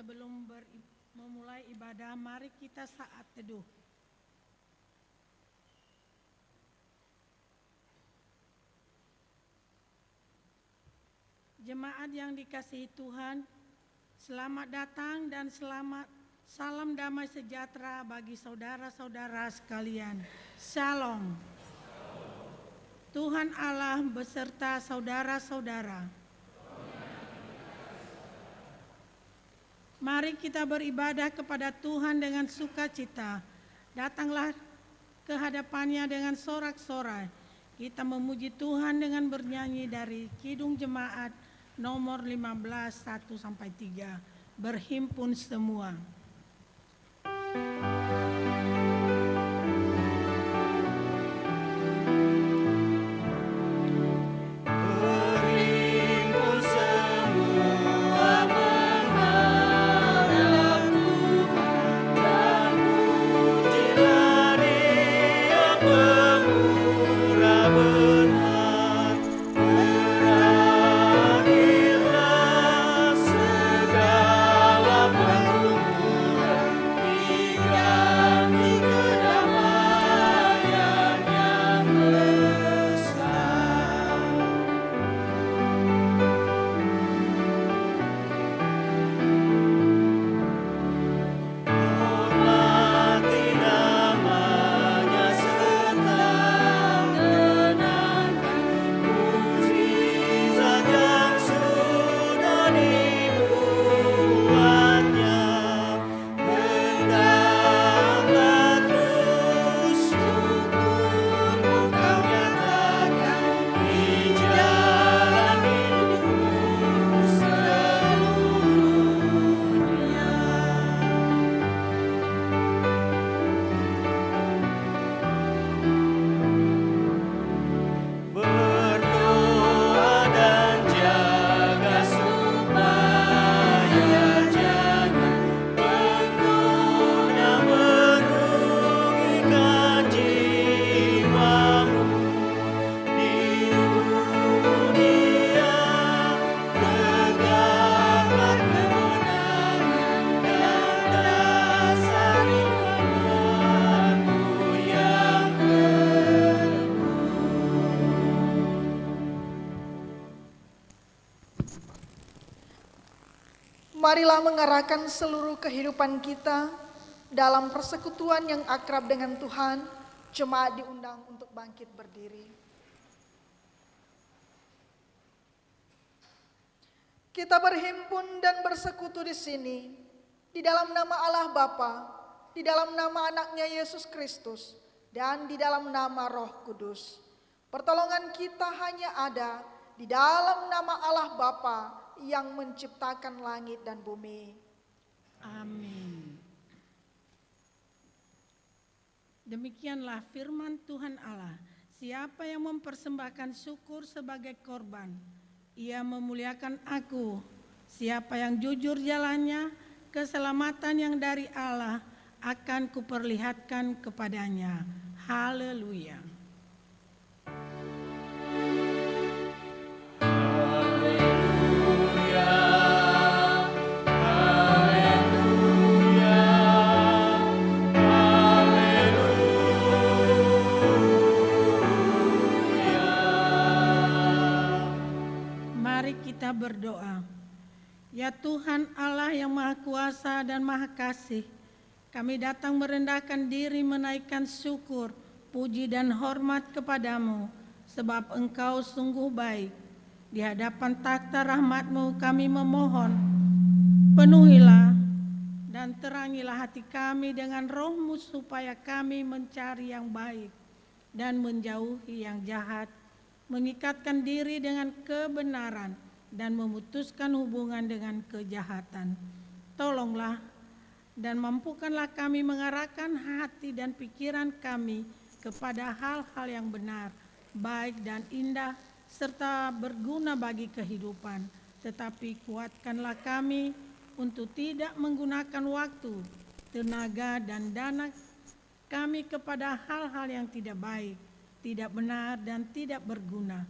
Sebelum memulai ibadah, mari kita saat teduh. Jemaat yang dikasihi Tuhan, selamat datang dan salam damai sejahtera bagi saudara-saudara sekalian. Shalom. Tuhan Allah beserta saudara-saudara. Mari kita beribadah kepada Tuhan dengan sukacita. Datanglah ke hadapannya dengan sorak-sorai. Kita memuji Tuhan dengan bernyanyi dari Kidung Jemaat nomor 15, 1-3. Berhimpun semua. Marilah mengarahkan seluruh kehidupan kita dalam persekutuan yang akrab dengan Tuhan. Jemaat diundang untuk bangkit berdiri. Kita berhimpun dan bersekutu di sini, di dalam nama Allah Bapa, di dalam nama anaknya Yesus Kristus, dan di dalam nama Roh Kudus. Pertolongan kita hanya ada di dalam nama Allah Bapa yang menciptakan langit dan bumi. Amin. Demikianlah firman Tuhan Allah. Siapa yang mempersembahkan syukur sebagai korban, ia memuliakan aku. Siapa yang jujur jalannya, keselamatan yang dari Allah akan kuperlihatkan kepadanya. Haleluya. Kita berdoa. Ya Tuhan Allah yang Maha Kuasa dan Maha Kasih, kami datang merendahkan diri menaikkan syukur, puji dan hormat kepadamu, sebab Engkau sungguh baik. Di hadapan takhta rahmat-Mu kami memohon, penuhilah dan terangilah hati kami dengan Roh-Mu supaya kami mencari yang baik dan menjauhi yang jahat, mengikatkan diri dengan kebenaran dan memutuskan hubungan dengan kejahatan. Tolonglah dan mampukanlah kami mengarahkan hati dan pikiran kami kepada hal-hal yang benar, baik dan indah, serta berguna bagi kehidupan. Tetapi kuatkanlah kami untuk tidak menggunakan waktu, tenaga, dan dana kami kepada hal-hal yang tidak baik, tidak benar, dan tidak berguna.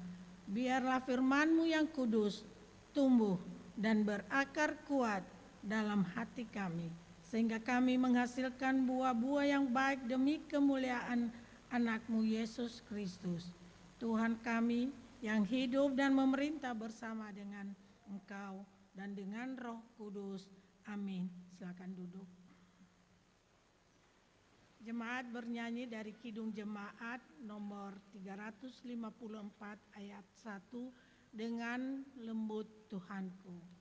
Biarlah firman-Mu yang kudus tumbuh dan berakar kuat dalam hati kami, sehingga kami menghasilkan buah-buah yang baik demi kemuliaan anak-Mu Yesus Kristus. Tuhan kami yang hidup dan memerintah bersama dengan Engkau dan dengan Roh Kudus. Amin. Silakan duduk. Jemaat bernyanyi dari Kidung Jemaat nomor 354 ayat 1 dengan lembut Tuhanku.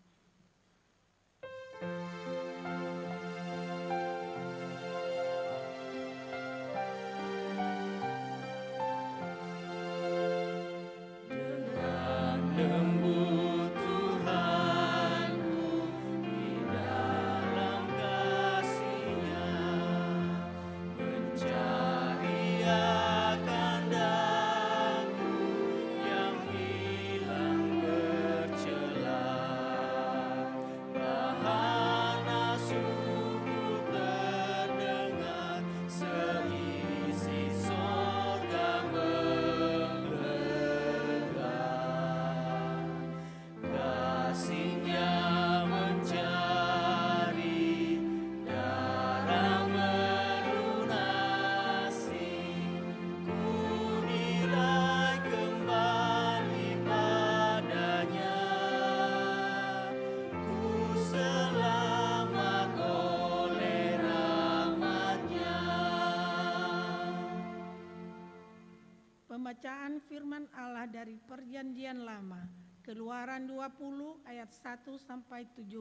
Pembacaan firman Allah dari Perjanjian Lama, Keluaran 20 ayat 1 sampai 17.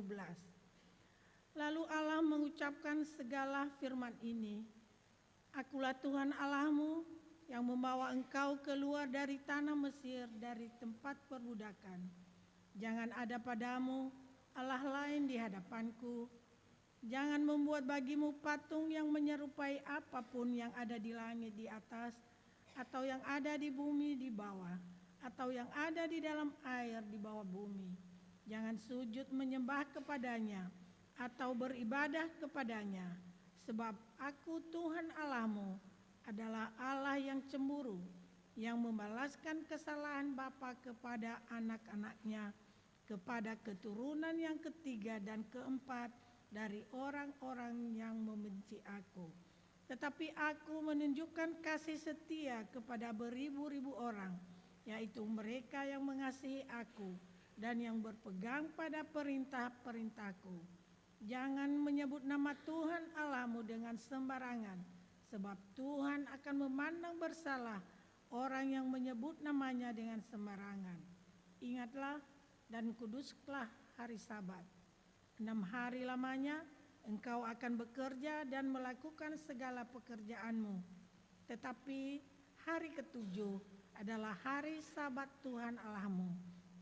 Lalu Allah mengucapkan segala firman ini, Akulah Tuhan Allahmu yang membawa engkau keluar dari tanah Mesir, dari tempat perbudakan. Jangan ada padamu Allah lain di hadapanku. Jangan membuat bagimu patung yang menyerupai apapun yang ada di langit di atas, atau yang ada di bumi di bawah, atau yang ada di dalam air di bawah bumi. Jangan sujud menyembah kepadanya, atau beribadah kepadanya, sebab Aku Tuhan Allahmu adalah Allah yang cemburu, yang membalaskan kesalahan bapa kepada anak-anaknya, kepada keturunan yang ketiga dan keempat dari orang-orang yang membenci Aku. Tetapi Aku menunjukkan kasih setia kepada beribu-ribu orang, yaitu mereka yang mengasihi Aku dan yang berpegang pada perintah-perintahku. Jangan menyebut nama Tuhan Allahmu dengan sembarangan, sebab Tuhan akan memandang bersalah orang yang menyebut namanya dengan sembarangan. Ingatlah dan kuduslah hari Sabat. 6 hari lamanya engkau akan bekerja dan melakukan segala pekerjaanmu. Tetapi hari ke-7 adalah hari Sabat Tuhan Allahmu.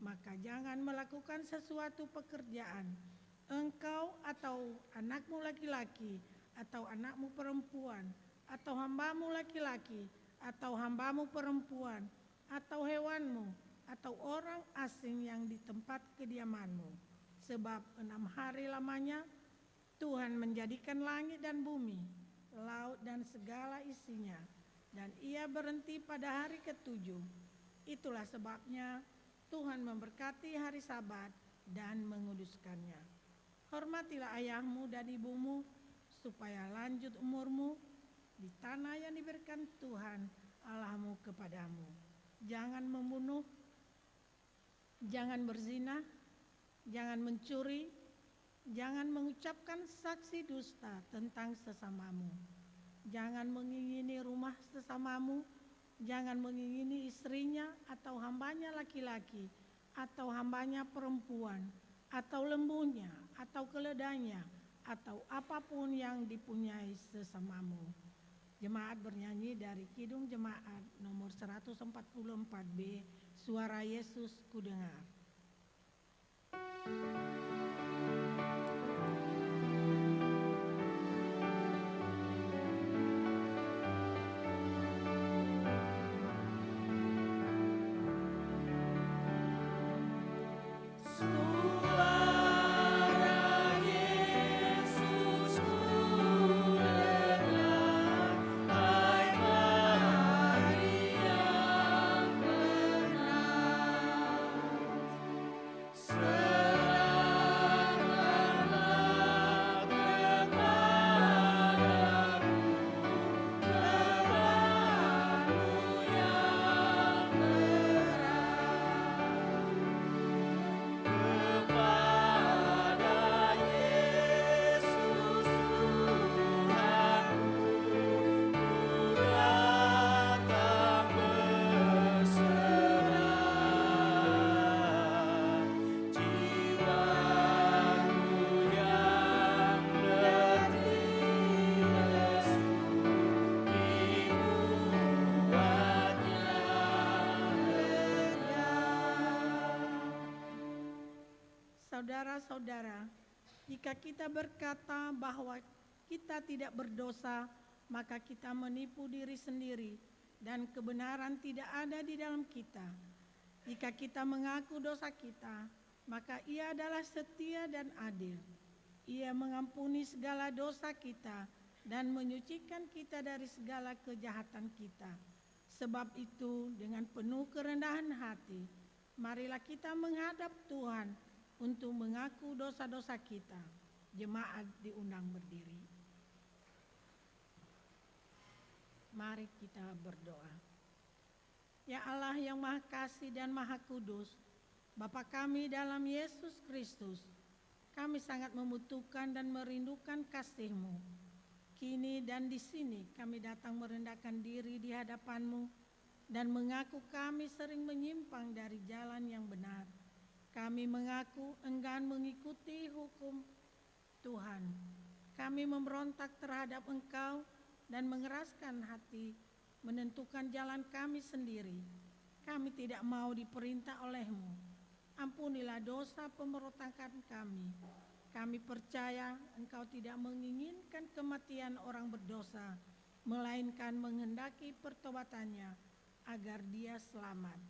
Maka jangan melakukan sesuatu pekerjaan, engkau atau anakmu laki-laki, atau anakmu perempuan, atau hambamu laki-laki, atau hambamu perempuan, atau hewanmu, atau orang asing yang di tempat kediamanmu. Sebab 6 hari lamanya Tuhan menjadikan langit dan bumi, laut dan segala isinya, dan Ia berhenti pada hari ke-7. Itulah sebabnya Tuhan memberkati hari Sabat dan menguduskannya. Hormatilah ayahmu dan ibumu, supaya lanjut umurmu di tanah yang diberikan Tuhan Allahmu kepadamu. Jangan membunuh, jangan berzina, jangan mencuri, jangan mengucapkan saksi dusta tentang sesamamu. Jangan mengingini rumah sesamamu. Jangan mengingini istrinya atau hambanya laki-laki, atau hambanya perempuan, atau lembunya, atau keledainya, atau apapun yang dipunyai sesamamu. Jemaat bernyanyi dari Kidung Jemaat nomor 144B, Suara Yesus Kudengar. Serah Saudara-saudara, jika kita berkata bahwa kita tidak berdosa, maka kita menipu diri sendiri dan kebenaran tidak ada di dalam kita. Jika kita mengaku dosa kita, maka Ia adalah setia dan adil. Ia mengampuni segala dosa kita dan menyucikan kita dari segala kejahatan kita. Sebab itu, dengan penuh kerendahan hati, marilah kita menghadap Tuhan untuk mengaku dosa-dosa kita. Jemaat diundang berdiri. Mari kita berdoa. Ya Allah yang Maha Kasih dan Maha Kudus, Bapa kami dalam Yesus Kristus, kami sangat membutuhkan dan merindukan kasih-Mu. Kini dan di sini kami datang merendahkan diri di hadapan-Mu dan mengaku kami sering menyimpang dari jalan yang benar. Kami mengaku enggan mengikuti hukum Tuhan. Kami memberontak terhadap Engkau dan mengeraskan hati menentukan jalan kami sendiri. Kami tidak mau diperintah oleh-Mu. Ampunilah dosa pemberontakan kami. Kami percaya Engkau tidak menginginkan kematian orang berdosa, melainkan menghendaki pertobatannya agar dia selamat.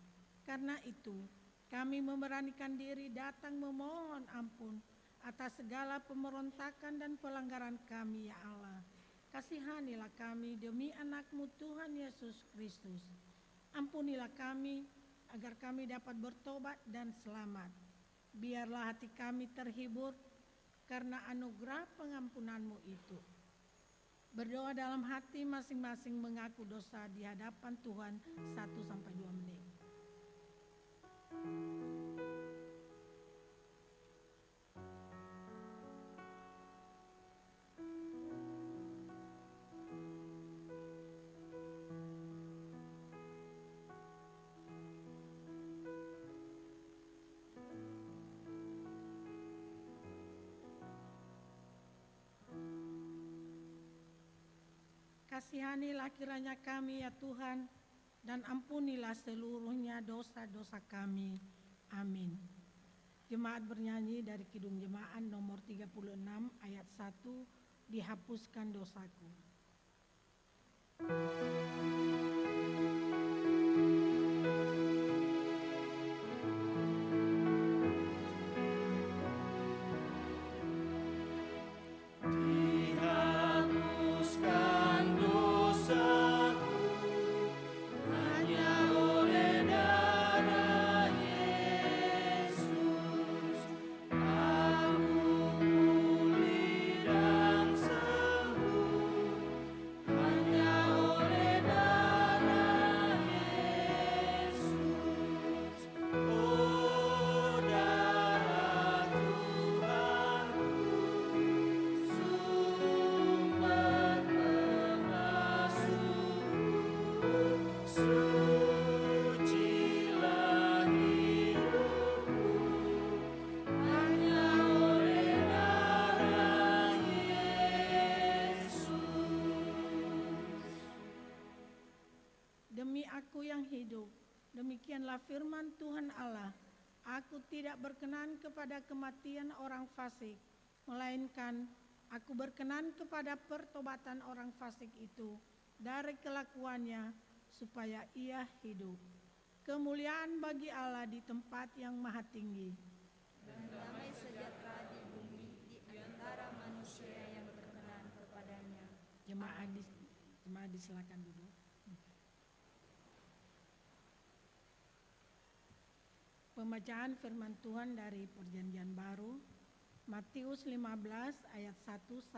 Karena itu, kami memberanikan diri datang memohon ampun atas segala pemberontakan dan pelanggaran kami, ya Allah. Kasihanilah kami demi anak-Mu Tuhan Yesus Kristus. Ampunilah kami agar kami dapat bertobat dan selamat. Biarlah hati kami terhibur karena anugerah pengampunan-Mu itu. Berdoa dalam hati masing-masing mengaku dosa di hadapan Tuhan 1-2 menit. Kasihanilah kiranya kami ya Tuhan, dan ampunilah seluruhnya dosa-dosa kami. Amin. Jemaat bernyanyi dari Kidung Jemaat nomor 36 ayat 1, dihapuskan dosaku. Aku yang hidup, demikianlah firman Tuhan Allah. Aku tidak berkenan kepada kematian orang fasik, melainkan aku berkenan kepada pertobatan orang fasik itu dari kelakuannya, supaya ia hidup. Kemuliaan bagi Allah di tempat yang maha tinggi, dan damai sejahtera di bumi di antara manusia yang berkenan kepadanya. Jemaat disilakan duduk. Pembacaan firman Tuhan dari Perjanjian Baru, Matius 15 ayat 1-9.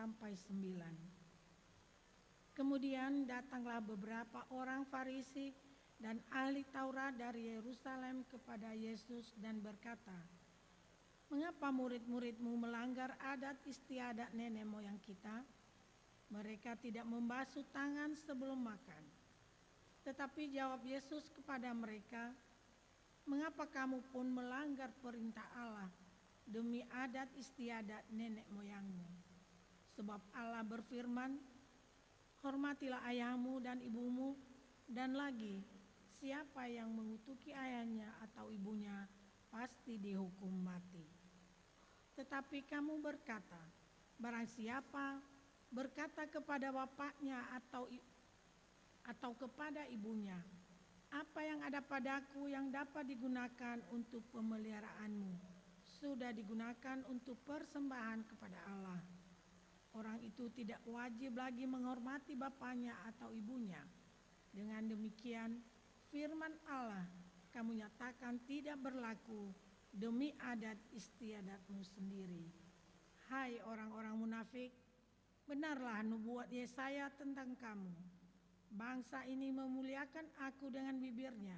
Kemudian datanglah beberapa orang Farisi dan ahli Taurat dari Yerusalem kepada Yesus dan berkata, "Mengapa murid-murid-Mu melanggar adat istiadat nenek moyang kita? Mereka tidak membasuh tangan sebelum makan." Tetapi jawab Yesus kepada mereka, "Mengapa kamu pun melanggar perintah Allah demi adat istiadat nenek moyangmu? Sebab Allah berfirman, hormatilah ayahmu dan ibumu, dan lagi, siapa yang mengutuki ayahnya atau ibunya pasti dihukum mati." Tetapi kamu berkata, barang siapa berkata kepada bapaknya atau kepada ibunya, apa yang ada padaku yang dapat digunakan untuk pemeliharaanmu, sudah digunakan untuk persembahan kepada Allah. Orang itu tidak wajib lagi menghormati bapaknya atau ibunya. Dengan demikian, firman Allah kamu nyatakan tidak berlaku demi adat istiadatmu sendiri. Hai orang-orang munafik, benarlah nubuat Yesaya tentang kamu. Bangsa ini memuliakan aku dengan bibirnya,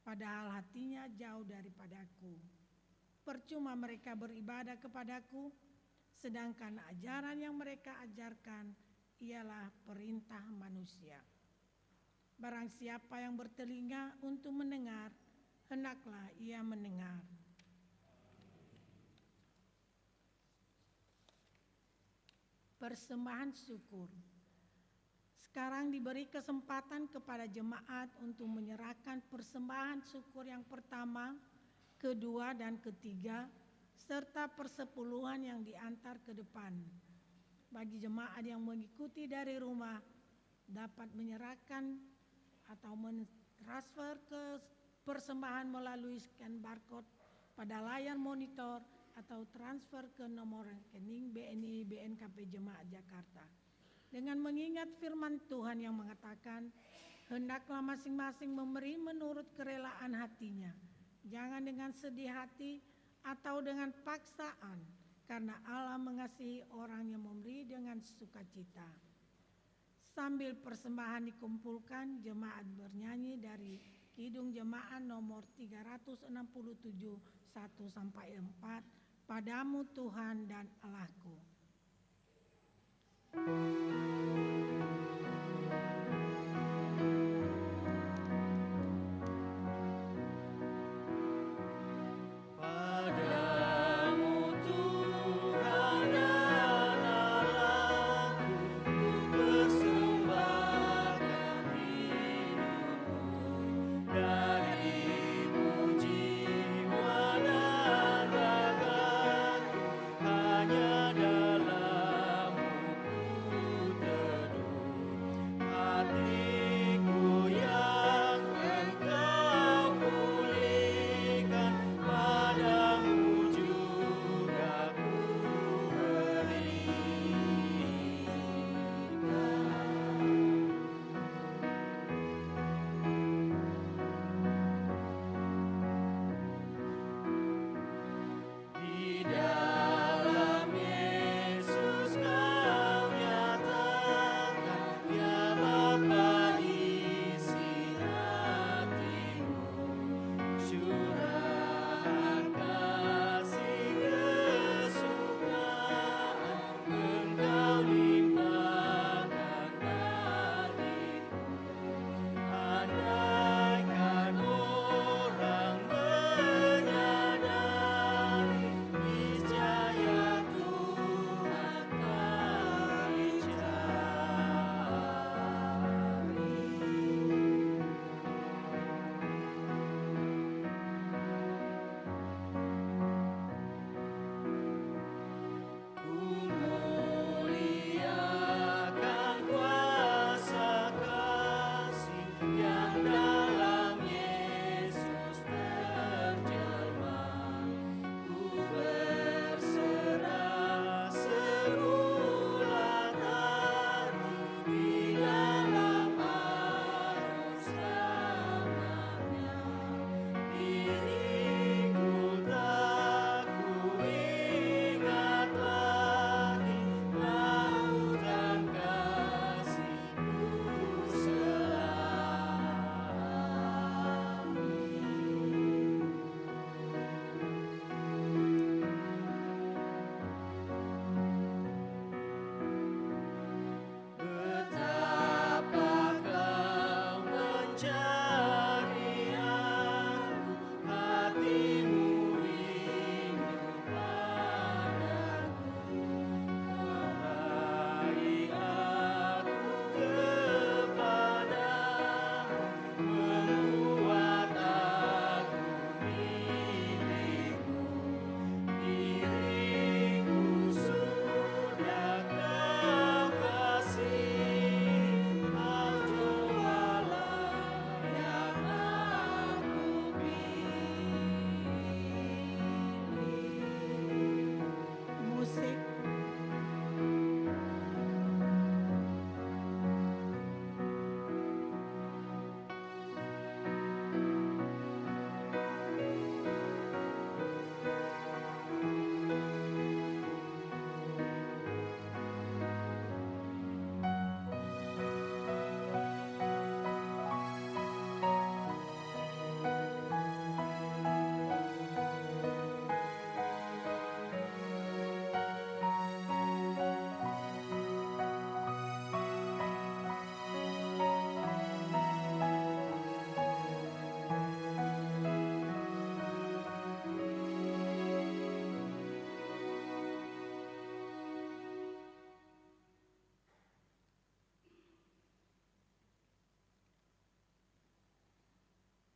padahal hatinya jauh daripadaku. Percuma mereka beribadah kepadaku, sedangkan ajaran yang mereka ajarkan ialah perintah manusia. Barang siapa yang bertelinga untuk mendengar, hendaklah ia mendengar. Persembahan syukur. Sekarang diberi kesempatan kepada jemaat untuk menyerahkan persembahan syukur yang pertama, kedua, dan ketiga, serta persepuluhan yang diantar ke depan. Bagi jemaat yang mengikuti dari rumah, dapat menyerahkan atau mentransfer ke persembahan melalui scan barcode pada layar monitor atau transfer ke nomor rekening BNI BNKP Jemaat Jakarta. Dengan mengingat firman Tuhan yang mengatakan, hendaklah masing-masing memberi menurut kerelaan hatinya, jangan dengan sedih hati atau dengan paksaan, karena Allah mengasihi orang yang memberi dengan sukacita. Sambil persembahan dikumpulkan, jemaat bernyanyi dari Kidung Jemaat nomor 367 1-4, Padamu Tuhan dan Allahku. Hanya dalam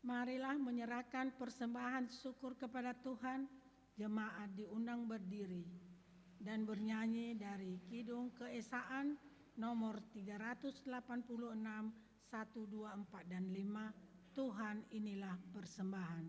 Marilah menyerahkan persembahan syukur kepada Tuhan. Jemaat diundang berdiri dan bernyanyi dari Kidung Keesaan nomor 386, 1, 2, 4, dan 5. Tuhan inilah persembahan.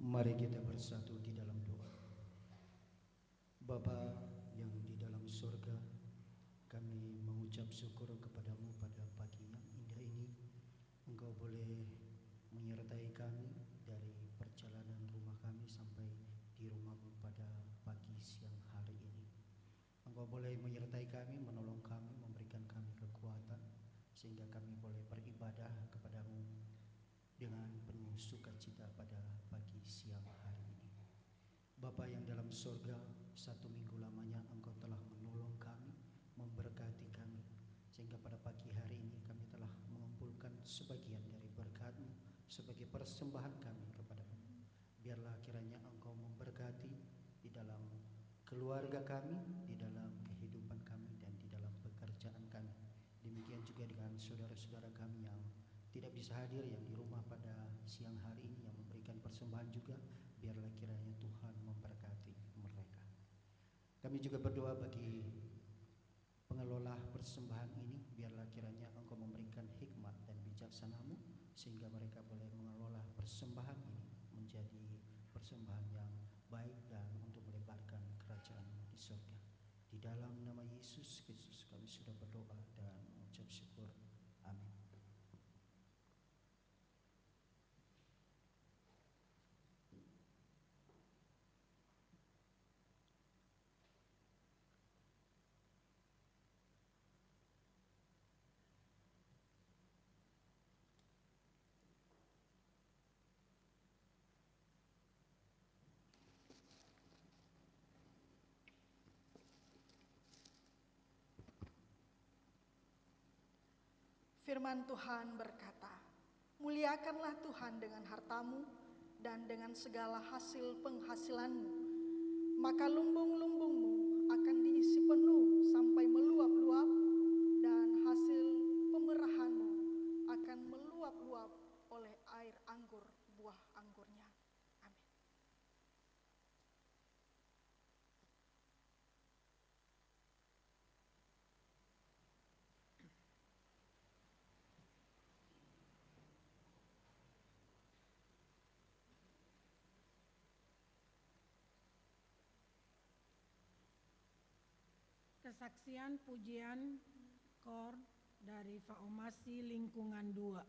Mari kita bersatu di dalam doa. Bapa yang di dalam surga, kami mengucap syukur kepadamu pada pagi yang indah ini. Engkau boleh menyertai kami dari perjalanan rumah kami sampai di rumahmu pada pagi siang hari ini. Engkau boleh menyertai kami, menolong kami, memberikan kami kekuatan sehingga kami boleh beribadah kepadamu dengan penuh sukacita pada pagi siang hari ini. Bapa yang dalam surga, 1 minggu lamanya Engkau telah menolong kami, memberkati kami, sehingga pada pagi hari ini kami telah mengumpulkan sebagian dari berkat-Mu sebagai persembahan kami kepadamu. Biarlah kiranya Engkau memberkati di dalam keluarga kami, di dalam kehidupan kami, dan di dalam pekerjaan kami. Demikian juga dengan saudara-saudara kami yang tidak bisa hadir, yang di rumah pada siang hari ini, yang memberikan persembahan juga. Biarlah kiranya Tuhan memberkati mereka. Kami juga berdoa bagi pengelola persembahan ini. Biarlah kiranya Engkau memberikan hikmat dan bijaksana-Mu sehingga mereka boleh mengelola persembahan ini menjadi persembahan yang baik dan untuk melebarkan kerajaan-Mu di surga. Di dalam nama Yesus Kristus kami sudah berdoa dan mengucap syukur. Amin. Firman Tuhan berkata, muliakanlah Tuhan dengan hartamu dan dengan segala hasil penghasilanmu, maka lumbung-lumbungmu akan diisi penuh sampai meluap-luap, dan hasil pemerahanmu akan meluap-luap oleh air anggur buah anggurnya. Amin. kesaksian pujian KOR dari Faomasi Lingkungan 2.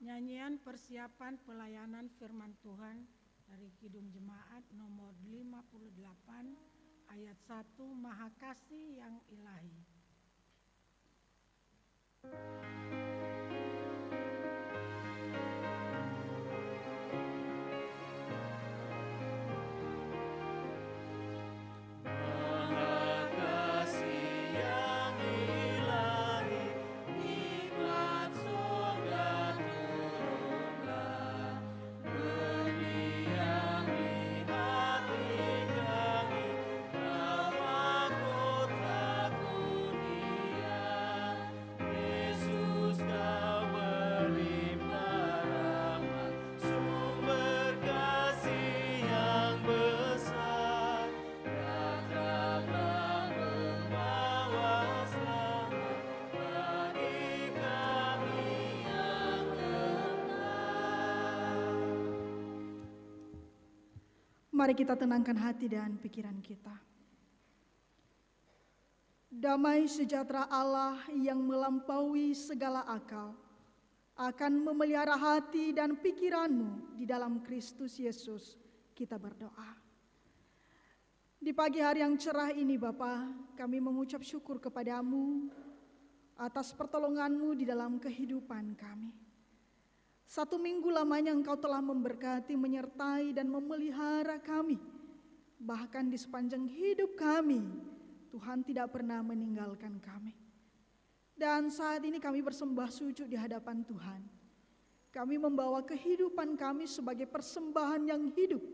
Nyanyian persiapan pelayanan firman Tuhan dari Kidung Jemaat nomor 58 ayat 1, Maha Kasih yang Ilahi. Mari kita tenangkan hati dan pikiran kita. Damai sejahtera Allah yang melampaui segala akal akan memelihara hati dan pikiranmu di dalam Kristus Yesus. Kita berdoa. Di pagi hari yang cerah ini Bapa, kami mengucap syukur kepadamu atas pertolonganmu di dalam kehidupan kami. 1 minggu lamanya Engkau telah memberkati, menyertai dan memelihara kami. Bahkan di sepanjang hidup kami, Tuhan tidak pernah meninggalkan kami. Dan saat ini kami bersembah sujud di hadapan Tuhan. Kami membawa kehidupan kami sebagai persembahan yang hidup,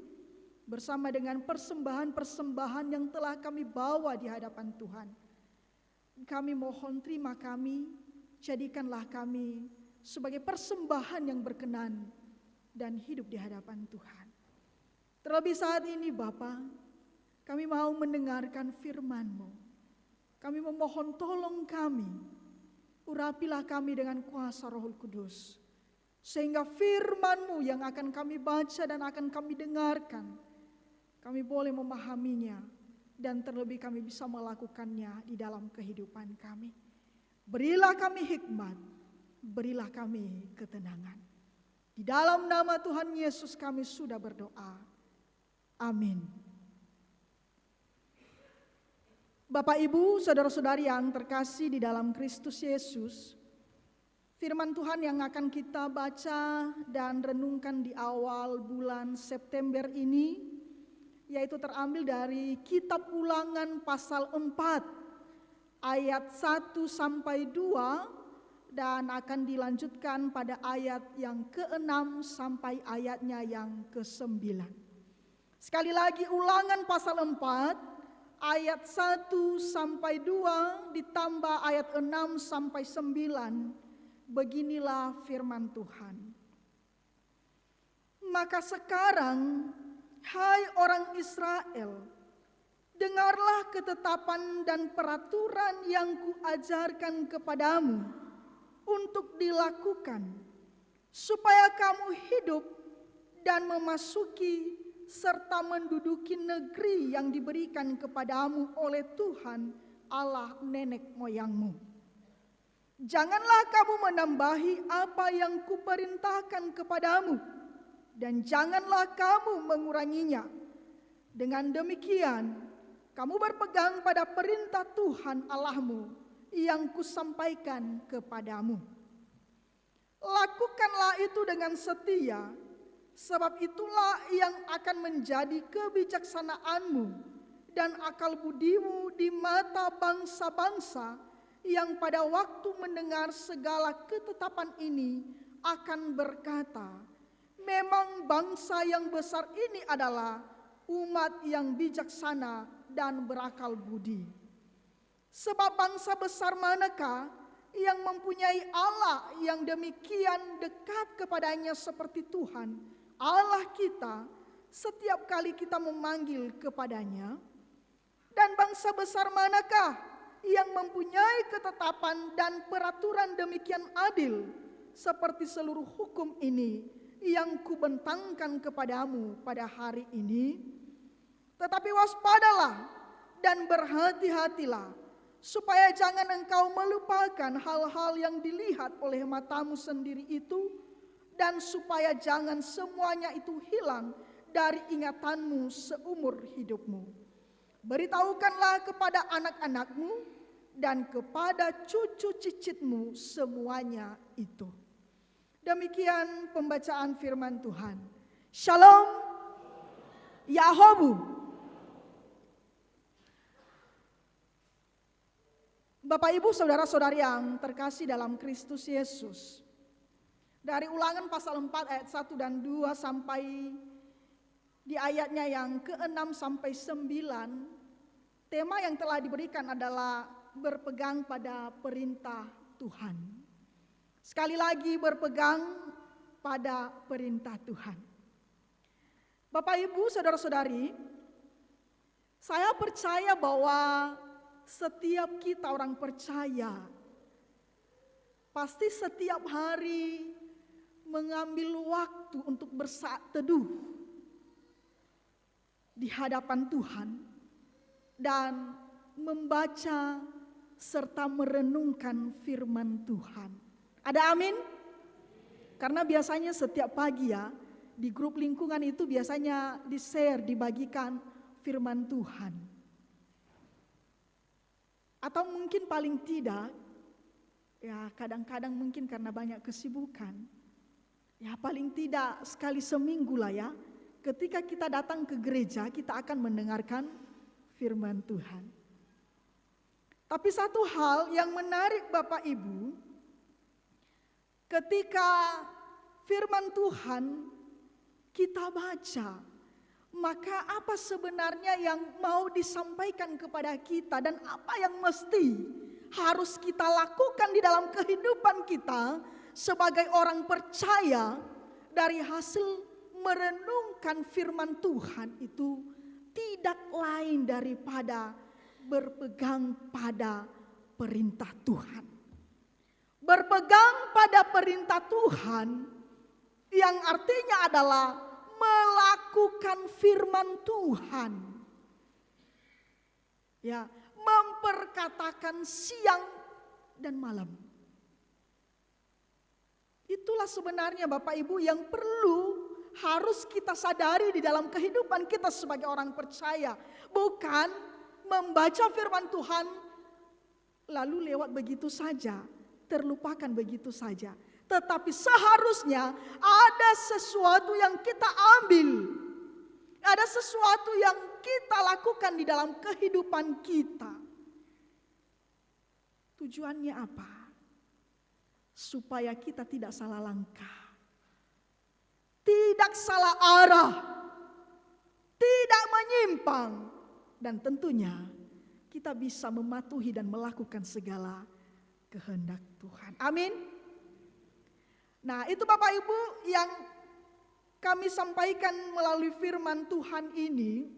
bersama dengan persembahan-persembahan yang telah kami bawa di hadapan Tuhan. Kami mohon terima kami, jadikanlah kami sebagai persembahan yang berkenan dan hidup di hadapan Tuhan. Terlebih saat ini Bapa, kami mau mendengarkan firman-Mu. Kami memohon tolong kami, urapilah kami dengan kuasa Roh Kudus, sehingga firman-Mu yang akan kami baca dan akan kami dengarkan, kami boleh memahaminya dan terlebih kami bisa melakukannya di dalam kehidupan kami. Berilah kami hikmat, berilah kami ketenangan. Di dalam nama Tuhan Yesus kami sudah berdoa. Amin. Bapak, Ibu, saudara-saudari yang terkasih di dalam Kristus Yesus, firman Tuhan yang akan kita baca dan renungkan di awal bulan September ini, yaitu terambil dari Kitab Ulangan pasal 4, ayat 1 sampai 2, dan akan dilanjutkan pada ayat yang ke-6 sampai ayatnya yang ke-9. Sekali lagi, Ulangan pasal 4 ayat 1 sampai 2 ditambah ayat 6 sampai 9. Beginilah firman Tuhan. Maka sekarang, hai orang Israel, dengarlah ketetapan dan peraturan yang kuajarkan kepadamu untuk dilakukan, supaya kamu hidup dan memasuki serta menduduki negeri yang diberikan kepadamu oleh Tuhan Allah nenek moyangmu. Janganlah kamu menambahi apa yang kuperintahkan kepadamu, dan janganlah kamu menguranginya. Dengan demikian, kamu berpegang pada perintah Tuhan Allahmu yang kusampaikan kepadamu. Lakukanlah itu dengan setia, sebab itulah yang akan menjadi kebijaksanaanmu dan akal budimu di mata bangsa-bangsa yang pada waktu mendengar segala ketetapan ini akan berkata, memang bangsa yang besar ini adalah umat yang bijaksana dan berakal budi. Sebab bangsa besar manakah yang mempunyai Allah yang demikian dekat kepadanya seperti Tuhan, Allah kita, setiap kali kita memanggil kepadanya? Dan bangsa besar manakah yang mempunyai ketetapan dan peraturan demikian adil, seperti seluruh hukum ini yang kubentangkan kepadamu pada hari ini? Tetapi waspadalah dan berhati-hatilah, supaya jangan engkau melupakan hal-hal yang dilihat oleh matamu sendiri itu, dan supaya jangan semuanya itu hilang dari ingatanmu seumur hidupmu. Beritahukanlah kepada anak-anakmu dan kepada cucu cicitmu semuanya itu. Demikian pembacaan firman Tuhan. Shalom, Yahobu. Bapak, Ibu, saudara-saudari yang terkasih dalam Kristus Yesus. Dari Ulangan pasal 4 ayat 1 dan 2 sampai di ayatnya yang ke-6 sampai 9, tema yang telah diberikan adalah berpegang pada perintah Tuhan. Sekali lagi, berpegang pada perintah Tuhan. Bapak, Ibu, saudara-saudari, saya percaya bahwa setiap kita orang percaya pasti setiap hari mengambil waktu untuk bersaat teduh di hadapan Tuhan dan membaca serta merenungkan firman Tuhan. Ada amin? Karena biasanya setiap pagi ya, di grup lingkungan itu biasanya di-share, dibagikan firman Tuhan. Atau mungkin paling tidak, ya kadang-kadang mungkin karena banyak kesibukan, ya paling tidak sekali seminggu lah ya, ketika kita datang ke gereja kita akan mendengarkan firman Tuhan. Tapi satu hal yang menarik Bapak Ibu, ketika firman Tuhan kita baca, maka apa sebenarnya yang mau disampaikan kepada kita dan apa yang mesti harus kita lakukan di dalam kehidupan kita sebagai orang percaya dari hasil merenungkan firman Tuhan itu tidak lain daripada berpegang pada perintah Tuhan. Berpegang pada perintah Tuhan yang artinya adalah melakukan firman Tuhan. Ya, memperkatakan siang dan malam. Itulah sebenarnya Bapak Ibu yang perlu harus kita sadari di dalam kehidupan kita sebagai orang percaya. Bukan membaca firman Tuhan lalu lewat begitu saja, terlupakan begitu saja. Tetapi seharusnya ada sesuatu yang kita ambil. Ada sesuatu yang kita lakukan di dalam kehidupan kita. Tujuannya apa? Supaya kita tidak salah langkah. Tidak salah arah. Tidak menyimpang. Dan tentunya kita bisa mematuhi dan melakukan segala kehendak Tuhan. Amin. Nah, itu Bapak Ibu yang kami sampaikan melalui firman Tuhan ini,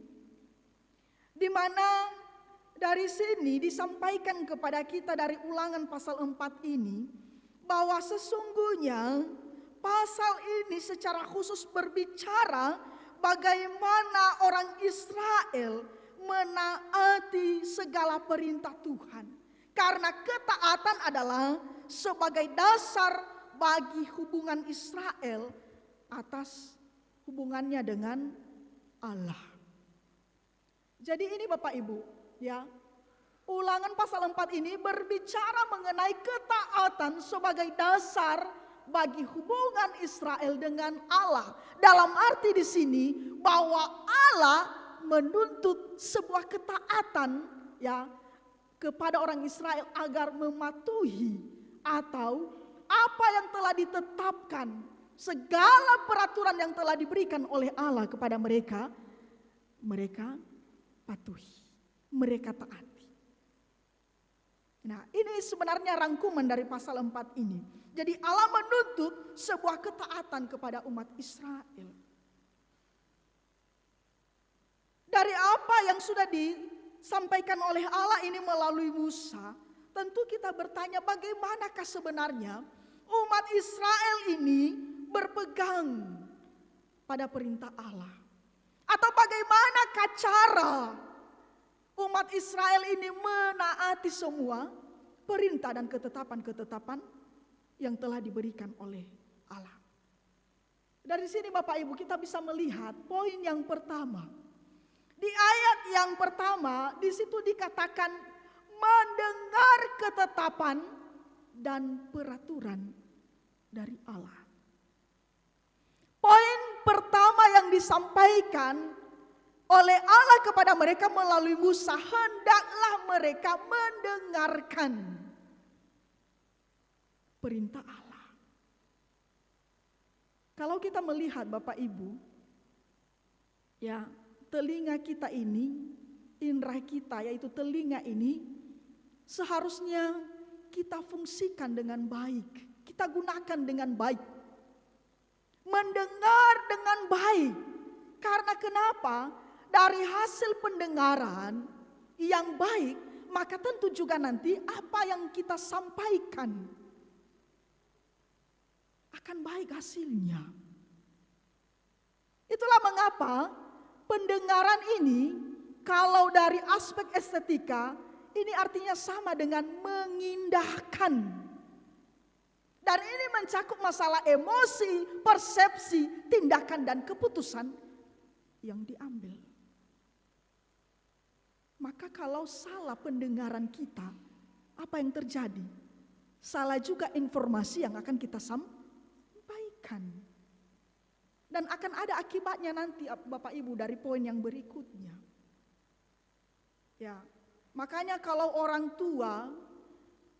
di mana dari sini disampaikan kepada kita dari Ulangan pasal 4 ini, bahwa sesungguhnya pasal ini secara khusus berbicara bagaimana orang Israel menaati segala perintah Tuhan. Karena ketaatan adalah sebagai dasar bagi hubungan Israel atas hubungannya dengan Allah. Jadi ini Bapak Ibu, ya. Ulangan pasal 4 ini berbicara mengenai ketaatan sebagai dasar bagi hubungan Israel dengan Allah. Dalam arti di sini bahwa Allah menuntut sebuah ketaatan ya kepada orang Israel agar mematuhi atau apa yang telah ditetapkan, segala peraturan yang telah diberikan oleh Allah kepada mereka, mereka patuhi, mereka taati. Nah, ini sebenarnya rangkuman dari pasal 4 ini. Jadi Allah menuntut sebuah ketaatan kepada umat Israel. Dari apa yang sudah disampaikan oleh Allah ini melalui Musa, tentu kita bertanya bagaimanakah sebenarnya umat Israel ini berpegang pada perintah Allah. Atau bagaimanakah cara umat Israel ini menaati semua perintah dan ketetapan-ketetapan yang telah diberikan oleh Allah. Dari sini Bapak Ibu kita bisa melihat poin yang pertama. Di ayat yang pertama di situ dikatakan mendengar ketetapan dan peraturan dari Allah. Poin pertama yang disampaikan oleh Allah kepada mereka melalui Musa, hendaklah mereka mendengarkan perintah Allah. Kalau kita melihat Bapak Ibu, ya, telinga kita ini, indera kita yaitu telinga ini seharusnya kita fungsikan dengan baik, kita gunakan dengan baik. Mendengar dengan baik. Karena kenapa? Dari hasil pendengaran yang baik, maka tentu juga nanti apa yang kita sampaikan akan baik hasilnya. Itulah mengapa pendengaran ini kalau dari aspek estetika ini artinya sama dengan mengindahkan. Dan ini mencakup masalah emosi, persepsi, tindakan dan keputusan yang diambil. Maka kalau salah pendengaran kita, apa yang terjadi? Salah juga informasi yang akan kita sampaikan. Dan akan ada akibatnya nanti Bapak Ibu dari poin yang berikutnya. Ya, makanya kalau orang tua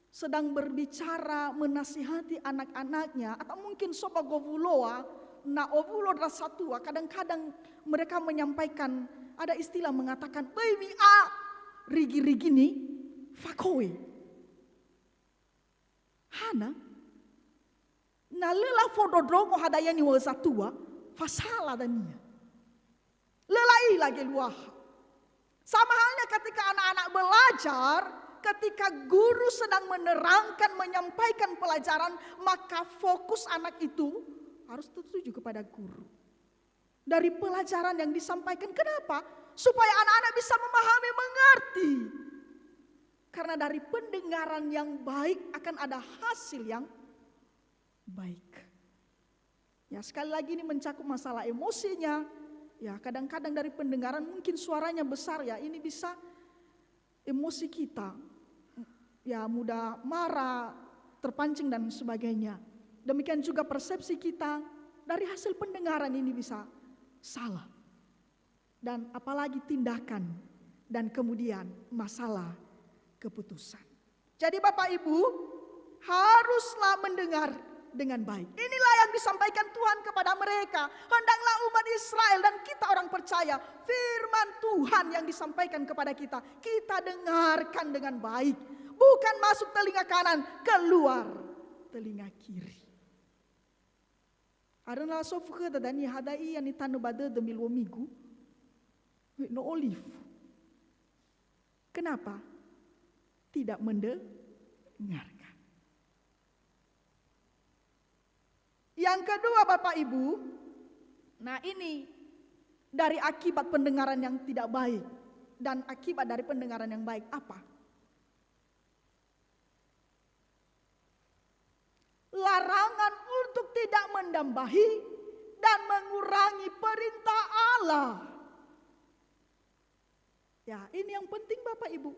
sedang berbicara menasihati anak-anaknya atau mungkin sopa govuloa, na ovulo rasatua, kadang-kadang mereka menyampaikan ada istilah mengatakan, "Baby a rigi-rigi ni fakowe." Hana nalela fododromo hadayani wasatua fasala dania. Lelai lagi luah. Sama halnya ketika anak-anak belajar, ketika guru sedang menerangkan, menyampaikan pelajaran, maka fokus anak itu harus tertuju kepada guru. Dari pelajaran yang disampaikan, kenapa? Supaya anak-anak bisa memahami, mengerti. Karena dari pendengaran yang baik akan ada hasil yang baik. Ya, sekali lagi ini mencakup masalah emosinya. Ya, kadang-kadang dari pendengaran mungkin suaranya besar ya, ini bisa emosi kita. Ya, mudah marah, terpancing dan sebagainya. Demikian juga persepsi kita dari hasil pendengaran ini bisa salah. Dan apalagi tindakan dan kemudian masalah keputusan. Jadi Bapak Ibu haruslah mendengar dengan baik. Inilah yang disampaikan Tuhan kepada mereka. Hendaklah umat Israel dan kita orang percaya firman Tuhan yang disampaikan kepada kita, kita dengarkan dengan baik. Bukan masuk telinga kanan, keluar telinga kiri. Arena sofke dadani hadai yang ditanu bade demi lomigu no olive. Kenapa? Tidak mendengarkan. Yang kedua Bapak Ibu, nah ini dari akibat pendengaran yang tidak baik dan akibat dari pendengaran yang baik apa? Larangan untuk tidak menambahi dan mengurangi perintah Allah. Ya, ini yang penting Bapak Ibu.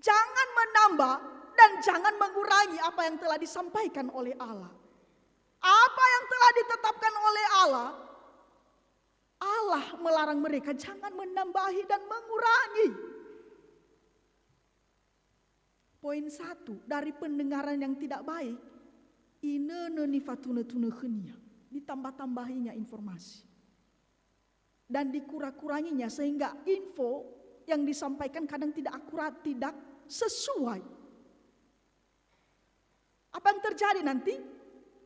Jangan menambah dan jangan mengurangi apa yang telah disampaikan oleh Allah. Apa yang telah ditetapkan oleh Allah, Allah melarang mereka jangan menambahi dan mengurangi. Poin 1 dari pendengaran yang tidak baik, ditambah-tambahinya informasi. Dan dikurang-kuranginya sehingga info yang disampaikan kadang tidak akurat, tidak sesuai. Apa yang terjadi nanti?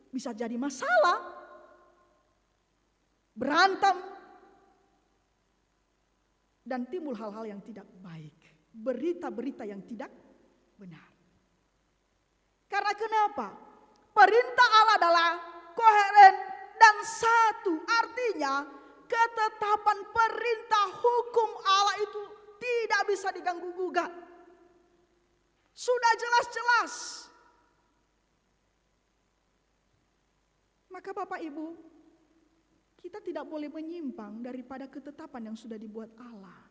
Bisa jadi masalah, berantem, dan timbul hal-hal yang tidak baik. Berita-berita yang tidak benar. Karena kenapa? Perintah Allah adalah koheren dan satu. Artinya ketetapan perintah hukum Allah itu tidak bisa diganggu-gugat. Sudah jelas-jelas. Maka Bapak Ibu, kita tidak boleh menyimpang daripada ketetapan yang sudah dibuat Allah.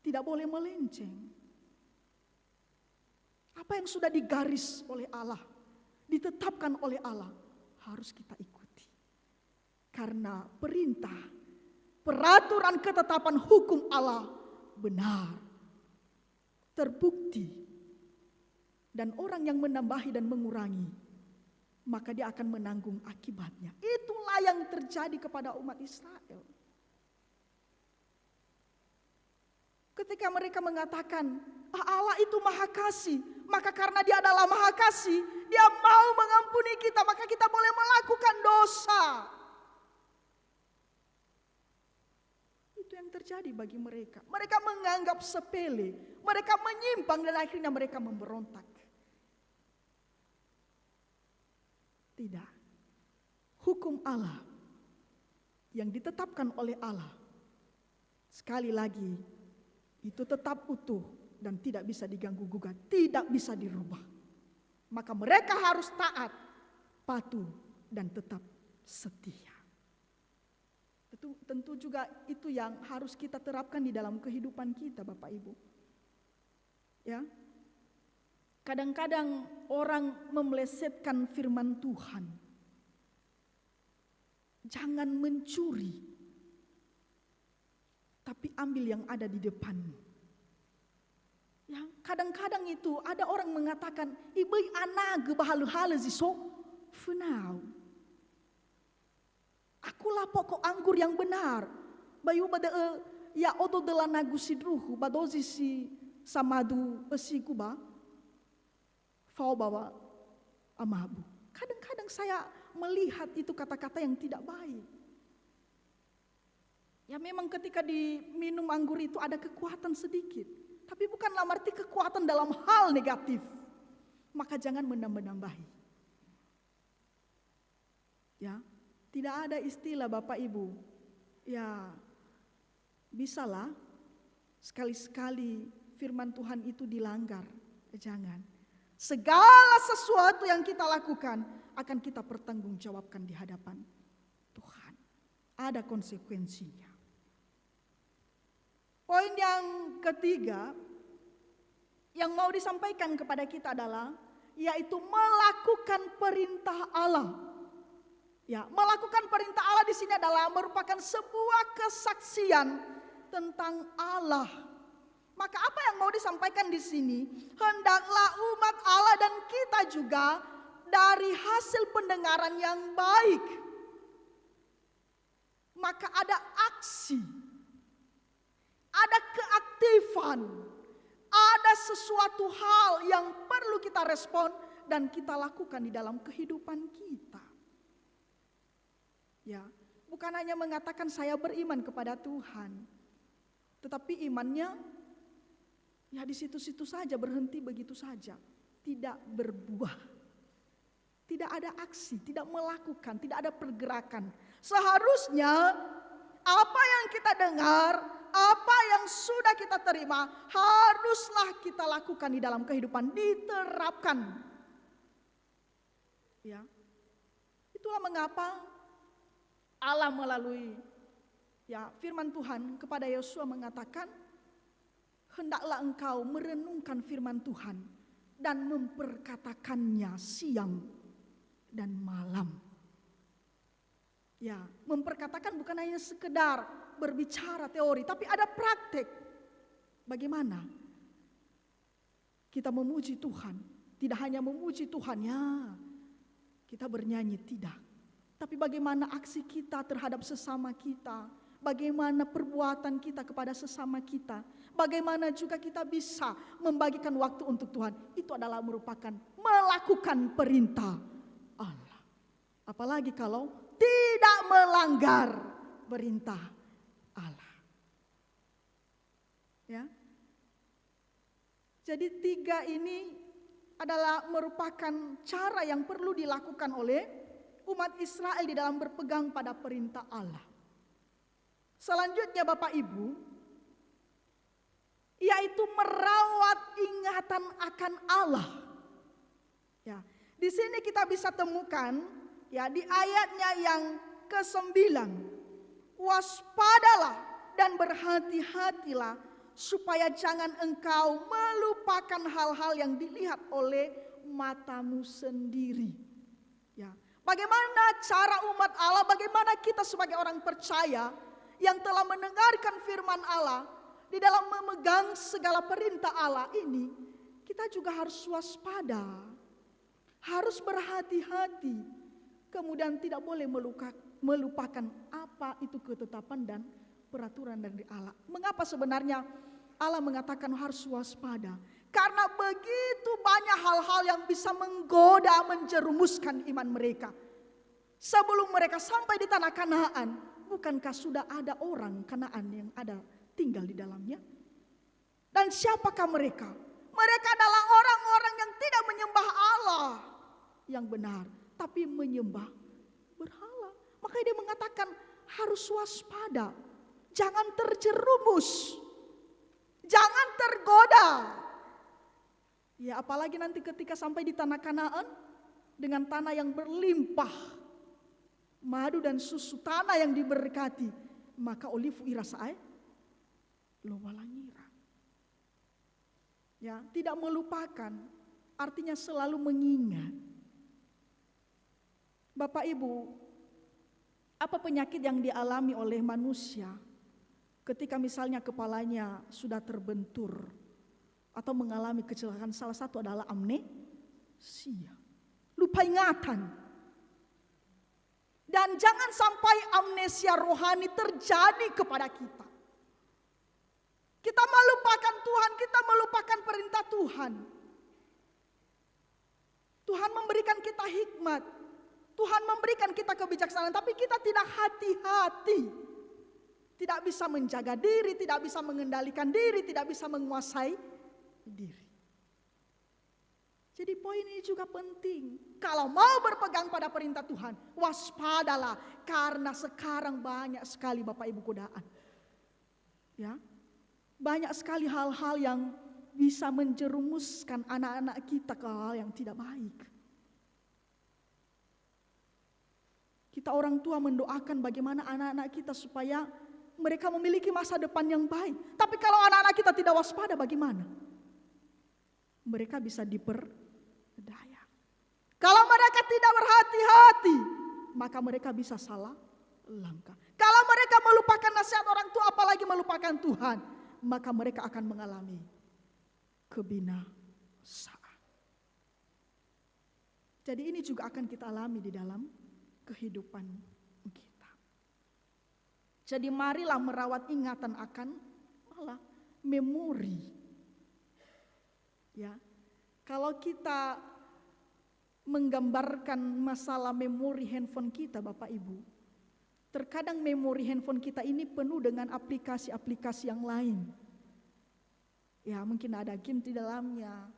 Tidak boleh melenceng. Apa yang sudah digaris oleh Allah, ditetapkan oleh Allah, harus kita ikuti. Karena perintah, peraturan, ketetapan hukum Allah benar, terbukti. Dan orang yang menambahi dan mengurangi, maka dia akan menanggung akibatnya. Itulah yang terjadi kepada umat Israel. Ketika mereka mengatakan, Allah itu maha kasih, maka karena dia adalah maha kasih, dia mau mengampuni kita, maka kita boleh melakukan dosa. Itu yang terjadi bagi mereka. Mereka menganggap sepele, mereka menyimpang dan akhirnya mereka memberontak. Tidak. Hukum Allah yang ditetapkan oleh Allah, sekali lagi, itu tetap utuh dan tidak bisa diganggu-gugat, tidak bisa dirubah. Maka mereka harus taat, patuh, dan tetap setia. Tentu juga itu yang harus kita terapkan di dalam kehidupan kita, Bapak Ibu. Ya. Kadang-kadang orang memelesetkan firman Tuhan. Jangan mencuri, tapi ambil yang ada di depanmu. Ya, kadang-kadang itu ada orang mengatakan, "Ibu anak bahalu-halu ziso funau." Akulah pokok anggur yang benar. Bayu bada ya odo delana gusidruhu badozi si samadu esikuba. Fau bawa amabu. Kadang-kadang saya melihat itu kata-kata yang tidak baik. Ya memang ketika diminum anggur itu ada kekuatan sedikit. Tapi bukanlah arti kekuatan dalam hal negatif. Maka jangan menambah-nambahi. Ya, tidak ada istilah Bapak Ibu. Ya, bisalah sekali-sekali firman Tuhan itu dilanggar. Jangan. Segala sesuatu yang kita lakukan akan kita pertanggungjawabkan di hadapan Tuhan. Ada konsekuensinya. Poin yang ketiga yang mau disampaikan kepada kita adalah yaitu melakukan perintah Allah. Ya, melakukan perintah Allah di sini adalah merupakan sebuah kesaksian tentang Allah. Maka apa yang mau disampaikan di sini? Hendaklah umat Allah dan kita juga dari hasil pendengaran yang baik. Maka ada aksi, ada keaktifan, ada sesuatu hal yang perlu kita respon dan kita lakukan di dalam kehidupan kita. Ya, bukan hanya mengatakan saya beriman kepada Tuhan, tetapi imannya ya di situ-situ saja, berhenti begitu saja. Tidak berbuah. Tidak ada aksi, tidak melakukan, tidak ada pergerakan. Seharusnya apa yang kita dengar, apa yang sudah kita terima, haruslah kita lakukan di dalam kehidupan, diterapkan. Ya. Itulah mengapa Allah melalui ya firman Tuhan kepada Yosua mengatakan, hendaklah engkau merenungkan firman Tuhan dan memperkatakannya siang dan malam. Ya, memperkatakan bukan hanya sekedar berbicara teori, tapi ada praktek. Bagaimana kita memuji Tuhan? Tidak hanya memuji Tuhan, ya, kita bernyanyi, tidak. Tapi bagaimana aksi kita terhadap sesama kita? Bagaimana perbuatan kita kepada sesama kita? Bagaimana juga kita bisa membagikan waktu untuk Tuhan? Itu adalah merupakan melakukan perintah Allah. Apalagi kalau tidak melanggar perintah Allah. Ya. Jadi 3 ini adalah merupakan cara yang perlu dilakukan oleh umat Israel di dalam berpegang pada perintah Allah. Selanjutnya Bapak Ibu, yaitu merawat ingatan akan Allah. Ya, di sini kita bisa temukan Ya, di ayatnya yang ke-9, waspadalah dan berhati-hatilah supaya jangan engkau melupakan hal-hal yang dilihat oleh matamu sendiri. Ya, bagaimana cara umat Allah, bagaimana kita sebagai orang percaya yang telah mendengarkan firman Allah, di dalam memegang segala perintah Allah ini, kita juga harus waspada, harus berhati-hati, kemudian tidak boleh melupakan apa itu ketetapan dan peraturan dari Allah. Mengapa sebenarnya Allah mengatakan harus waspada? Karena begitu banyak hal-hal yang bisa menggoda, menjerumuskan iman mereka. Sebelum mereka sampai di tanah Kanaan, bukankah sudah ada orang Kanaan yang ada tinggal di dalamnya? Dan siapakah mereka? Mereka adalah orang-orang yang tidak menyembah Allah yang benar, tapi menyembah berhala. Makanya dia mengatakan harus waspada, jangan terjerumus, jangan tergoda. Ya, apalagi nanti ketika sampai di tanah Kanaan dengan tanah yang berlimpah madu dan susu, tanah yang diberkati, maka olivu irasae lowalangira. Ya, tidak melupakan artinya selalu mengingat. Bapak Ibu, apa penyakit yang dialami oleh manusia ketika misalnya kepalanya sudah terbentur atau mengalami kecelakaan? Salah satu adalah amnesia, lupa ingatan. Dan jangan sampai amnesia rohani terjadi kepada kita. Kita melupakan Tuhan, kita melupakan perintah Tuhan. Tuhan memberikan kita hikmat, Tuhan memberikan kita kebijaksanaan, tapi kita tidak hati-hati. Tidak bisa menjaga diri, tidak bisa mengendalikan diri, tidak bisa menguasai diri. Jadi poin ini juga penting. Kalau mau berpegang pada perintah Tuhan, waspadalah. Karena sekarang banyak sekali Bapak Ibu godaan. Ya, banyak sekali hal-hal yang bisa menjerumuskan anak-anak kita ke hal yang tidak baik. Kita orang tua mendoakan bagaimana anak-anak kita supaya mereka memiliki masa depan yang baik. Tapi kalau anak-anak kita tidak waspada, bagaimana? Mereka bisa diperdaya. Kalau mereka tidak berhati-hati, maka mereka bisa salah langkah. Kalau mereka melupakan nasihat orang tua, apalagi melupakan Tuhan, maka mereka akan mengalami kebinasaan. Jadi ini juga akan kita alami di dalam kehidupan kita. Jadi marilah merawat ingatan akan Allah, memori. Ya, kalau kita menggambarkan masalah memori handphone kita, Bapak Ibu, terkadang memori handphone kita ini penuh dengan aplikasi-aplikasi yang lain. Ya, mungkin ada game di dalamnya,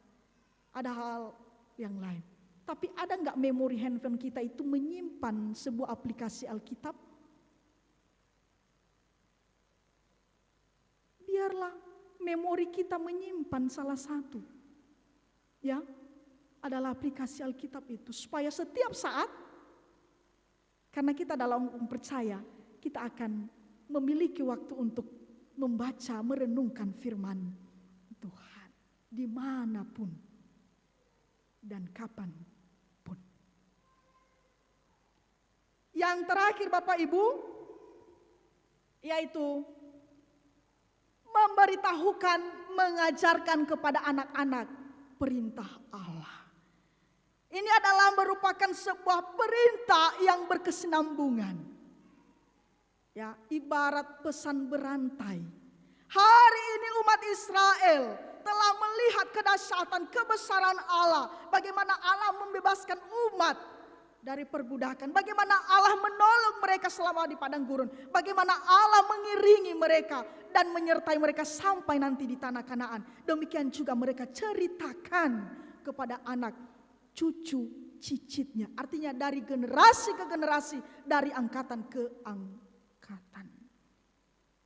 ada hal yang lain. Tapi ada nggak memori handphone kita itu menyimpan sebuah aplikasi Alkitab? Biarlah memori kita menyimpan salah satu. Ya, adalah aplikasi Alkitab itu. Supaya setiap saat, karena kita dalam percaya, kita akan memiliki waktu untuk membaca, merenungkan firman Tuhan. Dimanapun dan kapan. Yang terakhir Bapak Ibu, yaitu memberitahukan, mengajarkan kepada anak-anak perintah Allah. Ini adalah merupakan sebuah perintah yang berkesinambungan. Ya, ibarat pesan berantai. Hari ini umat Israel telah melihat kedahsyatan, kebesaran Allah. Bagaimana Allah membebaskan umat dari perbudakan. Bagaimana Allah menolong mereka selama di padang gurun. Bagaimana Allah mengiringi mereka dan menyertai mereka sampai nanti di tanah Kanaan. Demikian juga mereka ceritakan kepada anak cucu cicitnya. Artinya dari generasi ke generasi, dari angkatan ke angkatan.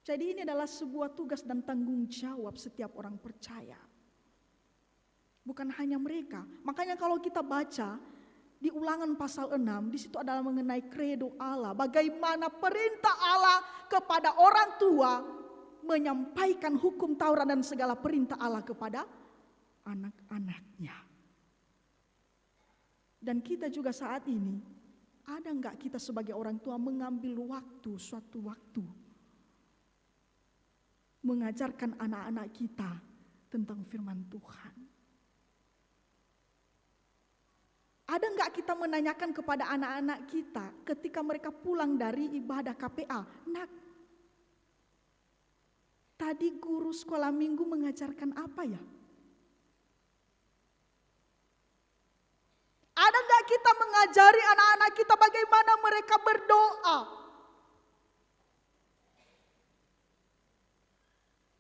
Jadi ini adalah sebuah tugas dan tanggung jawab setiap orang percaya. Bukan hanya mereka. Makanya kalau kita baca di Ulangan pasal 6, di situ adalah mengenai kredo Allah. Bagaimana perintah Allah kepada orang tua menyampaikan hukum Taurat dan segala perintah Allah kepada anak-anaknya. Dan kita juga saat ini, ada enggak kita sebagai orang tua mengambil suatu waktu mengajarkan anak-anak kita tentang firman Tuhan? Ada enggak kita menanyakan kepada anak-anak kita ketika mereka pulang dari ibadah KPA, "Nak, tadi guru sekolah minggu mengajarkan apa ya?" Ada enggak kita mengajari anak-anak kita bagaimana mereka berdoa?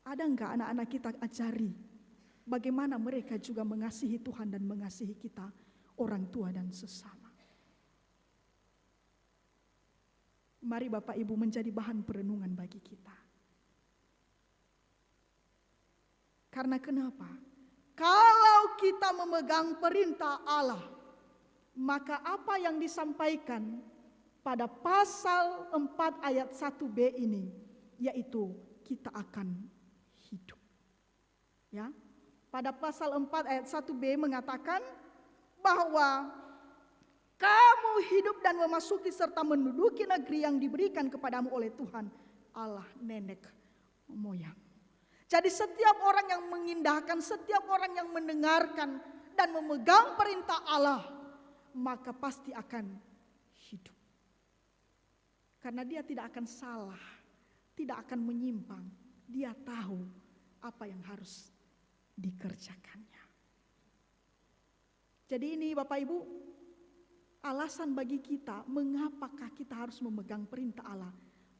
Ada enggak anak-anak kita ajari bagaimana mereka juga mengasihi Tuhan dan mengasihi kita, orang tua dan sesama? Mari Bapak Ibu menjadi bahan perenungan bagi kita. Karena kenapa? Kalau kita memegang perintah Allah, maka apa yang disampaikan pada pasal 4 ayat 1b ini, yaitu kita akan hidup. Ya, pada pasal 4 ayat 1b mengatakan bahwa kamu hidup dan memasuki serta menduduki negeri yang diberikan kepadamu oleh Tuhan Allah nenek moyang. Jadi setiap orang yang mengindahkan, setiap orang yang mendengarkan dan memegang perintah Allah, maka pasti akan hidup. Karena dia tidak akan salah, tidak akan menyimpang. Dia tahu apa yang harus dikerjakannya. Jadi ini Bapak Ibu, alasan bagi kita mengapakah kita harus memegang perintah Allah.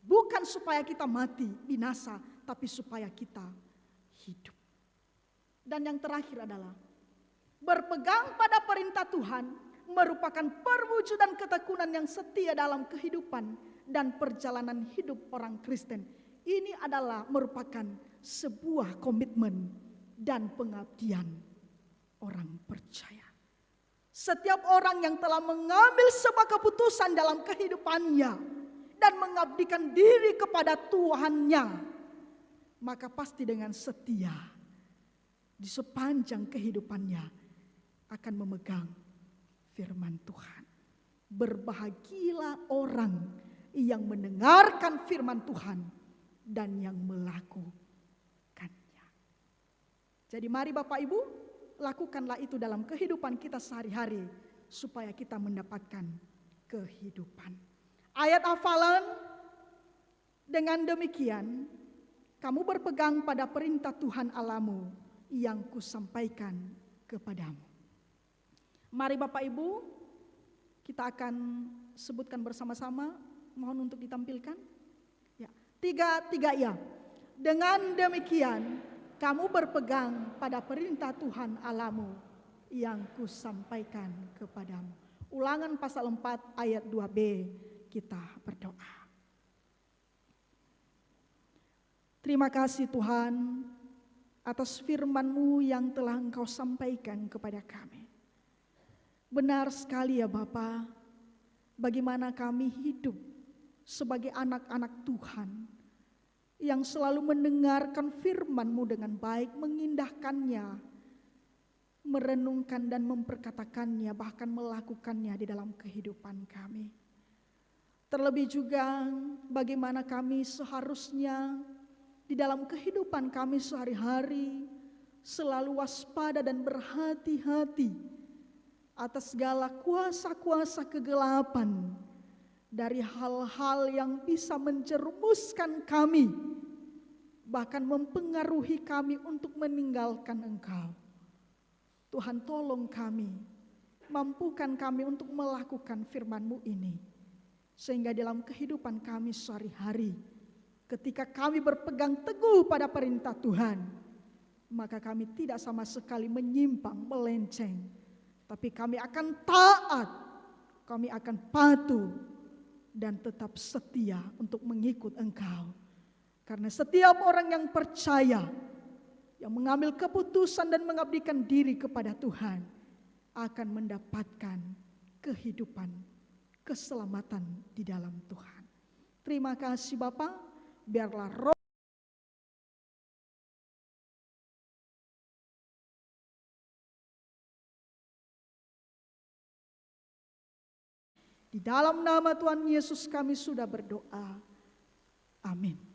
Bukan supaya kita mati, binasa, tapi supaya kita hidup. Dan yang terakhir adalah berpegang pada perintah Tuhan merupakan perwujudan ketekunan yang setia dalam kehidupan dan perjalanan hidup orang Kristen. Ini adalah merupakan sebuah komitmen dan pengabdian orang percaya. Setiap orang yang telah mengambil sebuah keputusan dalam kehidupannya dan mengabdikan diri kepada Tuhannya, maka pasti dengan setia di sepanjang kehidupannya akan memegang firman Tuhan. Berbahagialah orang yang mendengarkan firman Tuhan dan yang melakukannya. Jadi mari Bapak Ibu, lakukanlah itu dalam kehidupan kita sehari-hari supaya kita mendapatkan kehidupan. Ayat hafalan, dengan demikian kamu berpegang pada perintah Tuhan Allahmu yang kusampaikan kepadamu. Mari Bapak Ibu, kita akan sebutkan bersama-sama, mohon untuk ditampilkan. Ya, tiga ya. Dengan demikian kamu berpegang pada perintah Tuhan Allahmu yang kusampaikan kepadamu. Ulangan pasal 4 ayat 2b, kita berdoa. Terima kasih Tuhan atas firman-Mu yang telah Engkau sampaikan kepada kami. Benar sekali ya Bapa, bagaimana kami hidup sebagai anak-anak Tuhan yang selalu mendengarkan firman-Mu dengan baik, mengindahkannya, merenungkan dan memperkatakannya, bahkan melakukannya di dalam kehidupan kami. Terlebih juga bagaimana kami seharusnya di dalam kehidupan kami sehari-hari selalu waspada dan berhati-hati atas segala kuasa-kuasa kegelapan dari hal-hal yang bisa menjerumuskan kami, bahkan mempengaruhi kami untuk meninggalkan Engkau. Tuhan tolong kami, mampukan kami untuk melakukan firman-Mu ini, sehingga dalam kehidupan kami sehari-hari, ketika kami berpegang teguh pada perintah Tuhan, maka kami tidak sama sekali menyimpang, melenceng, tapi kami akan taat, kami akan patuh, dan tetap setia untuk mengikut Engkau. Karena setiap orang yang percaya, yang mengambil keputusan dan mengabdikan diri kepada Tuhan, akan mendapatkan kehidupan, keselamatan di dalam Tuhan. Terima kasih Bapa, biarlah roh di dalam nama Tuhan Yesus kami sudah berdoa. Amin.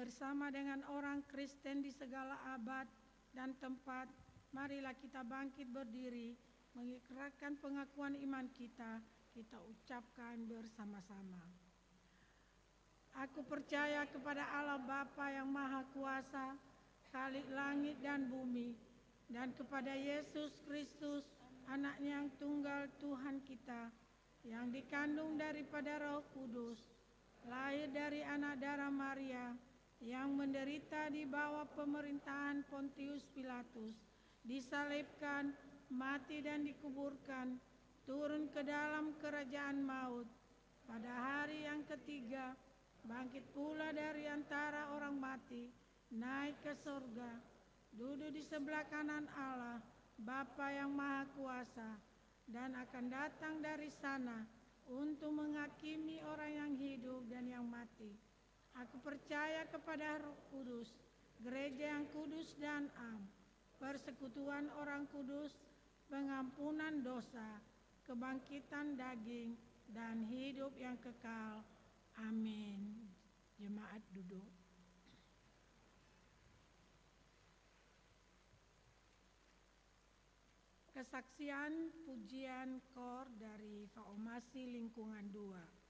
Bersama dengan orang Kristen di segala abad dan tempat, marilah kita bangkit berdiri, mengikrarkan pengakuan iman kita ucapkan bersama-sama. Aku percaya kepada Allah Bapa yang Maha Kuasa, Khalik langit dan bumi, dan kepada Yesus Kristus, Anaknya yang tunggal Tuhan kita, yang dikandung daripada Roh Kudus, lahir dari anak darah Maria, yang menderita di bawah pemerintahan Pontius Pilatus, disalibkan, mati dan dikuburkan, turun ke dalam kerajaan maut. Pada hari yang ketiga, bangkit pula dari antara orang mati, naik ke surga, duduk di sebelah kanan Allah, Bapa yang Maha Kuasa, dan akan datang dari sana untuk menghakimi orang yang hidup dan yang mati. Aku percaya kepada Roh Kudus, gereja yang kudus dan am, persekutuan orang kudus, pengampunan dosa, kebangkitan daging, dan hidup yang kekal. Amin. Jemaat duduk. Kesaksian pujian kor dari Faomasi Lingkungan 2.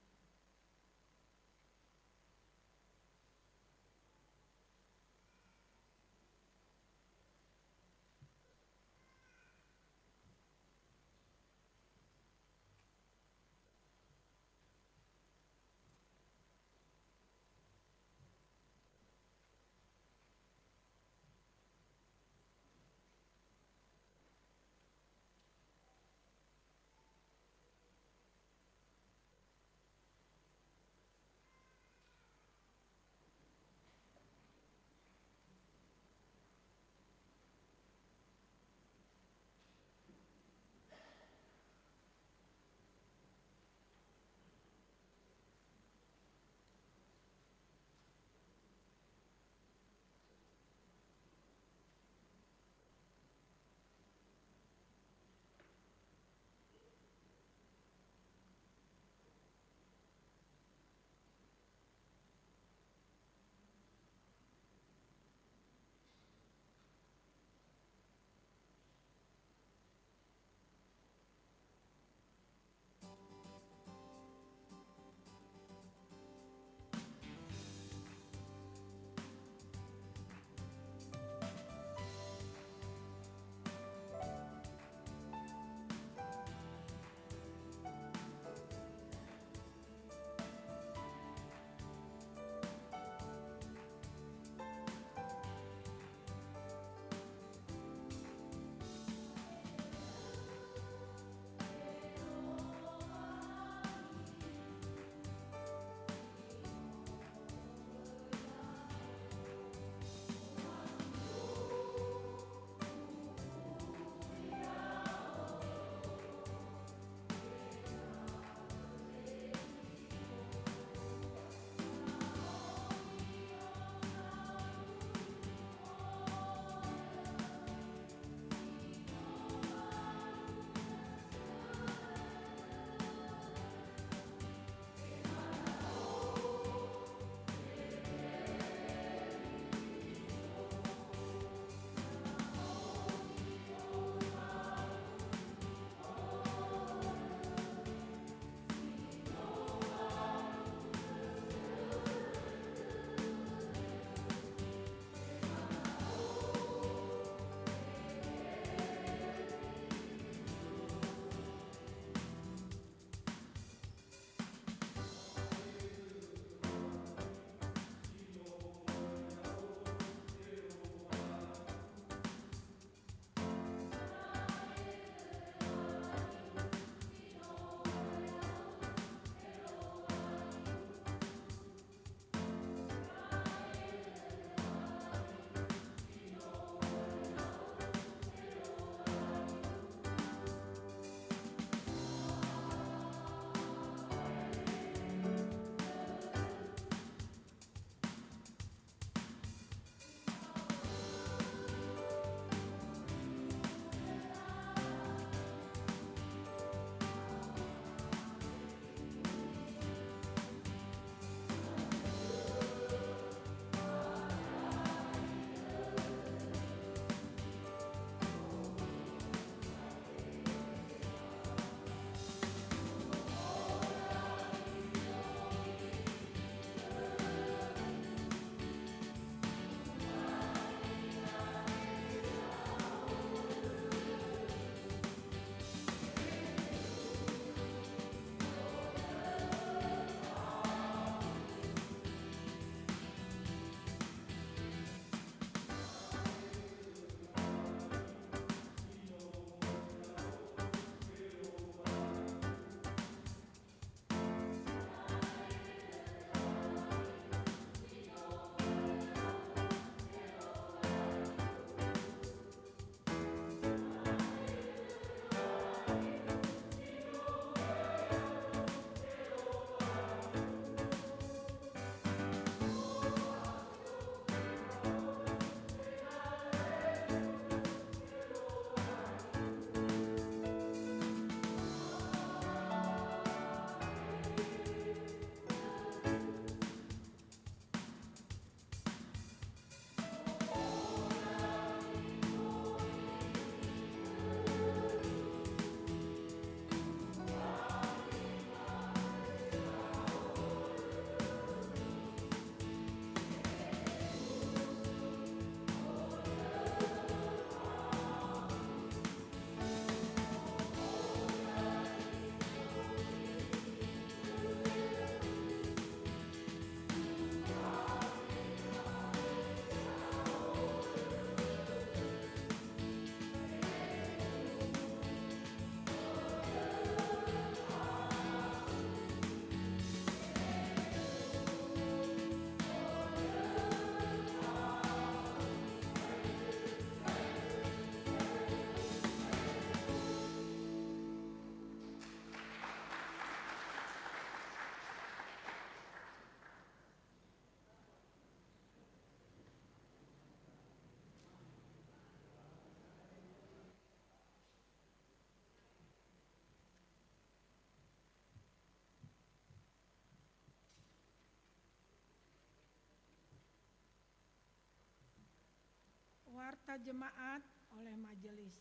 Warta Jemaat oleh majelis.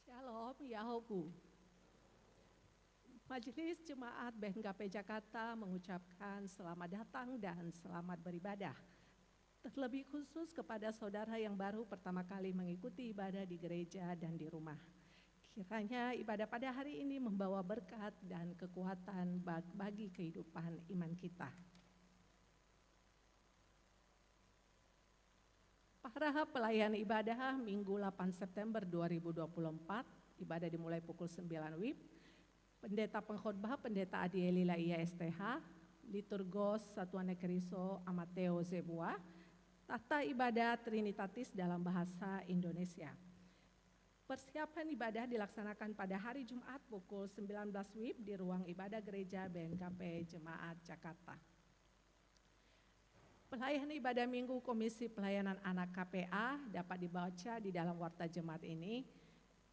Shalom Yahobu. Majelis Jemaat BNKP Jakarta mengucapkan selamat datang dan selamat beribadah. Terlebih khusus kepada saudara yang baru pertama kali mengikuti ibadah di gereja dan di rumah. Kiranya ibadah pada hari ini membawa berkat dan kekuatan bagi kehidupan iman kita. Para pelayan ibadah Minggu 8 September 2024, ibadah dimulai pukul 9 WIB. Pendeta pengkhotbah Pendeta Adieli Laia STH, Liturgos Satuan Ekriso Amateo Zebua, tata ibadah Trinitatis dalam bahasa Indonesia. Persiapan ibadah dilaksanakan pada hari Jumat pukul 19 WIB di ruang ibadah gereja BNKP Jemaat Jakarta. Pelayanan ibadah Minggu Komisi Pelayanan Anak KPA dapat dibaca di dalam Warta Jemaat ini,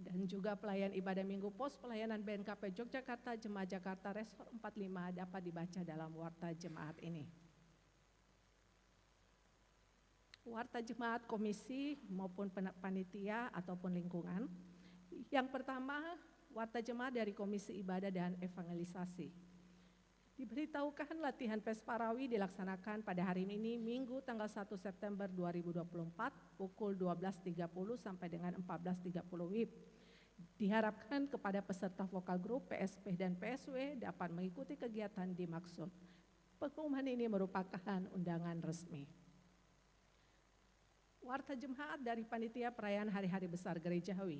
dan juga pelayan ibadah Minggu Pos Pelayanan BNKP Yogyakarta Jemaat Jakarta Resor 45 dapat dibaca dalam Warta Jemaat ini. Warta Jemaat Komisi maupun panitia ataupun lingkungan. Yang pertama, Warta Jemaat dari Komisi Ibadah dan Evangelisasi. Diberitahukan latihan Pesparawi dilaksanakan pada hari ini Minggu tanggal 1 September 2024 pukul 12.30 sampai dengan 14.30 WIB. Diharapkan kepada peserta vokal grup PSP dan PSW dapat mengikuti kegiatan dimaksud. Pengumuman ini merupakan undangan resmi. Warta Jemaat dari Panitia Perayaan Hari-Hari Besar Gerejawi.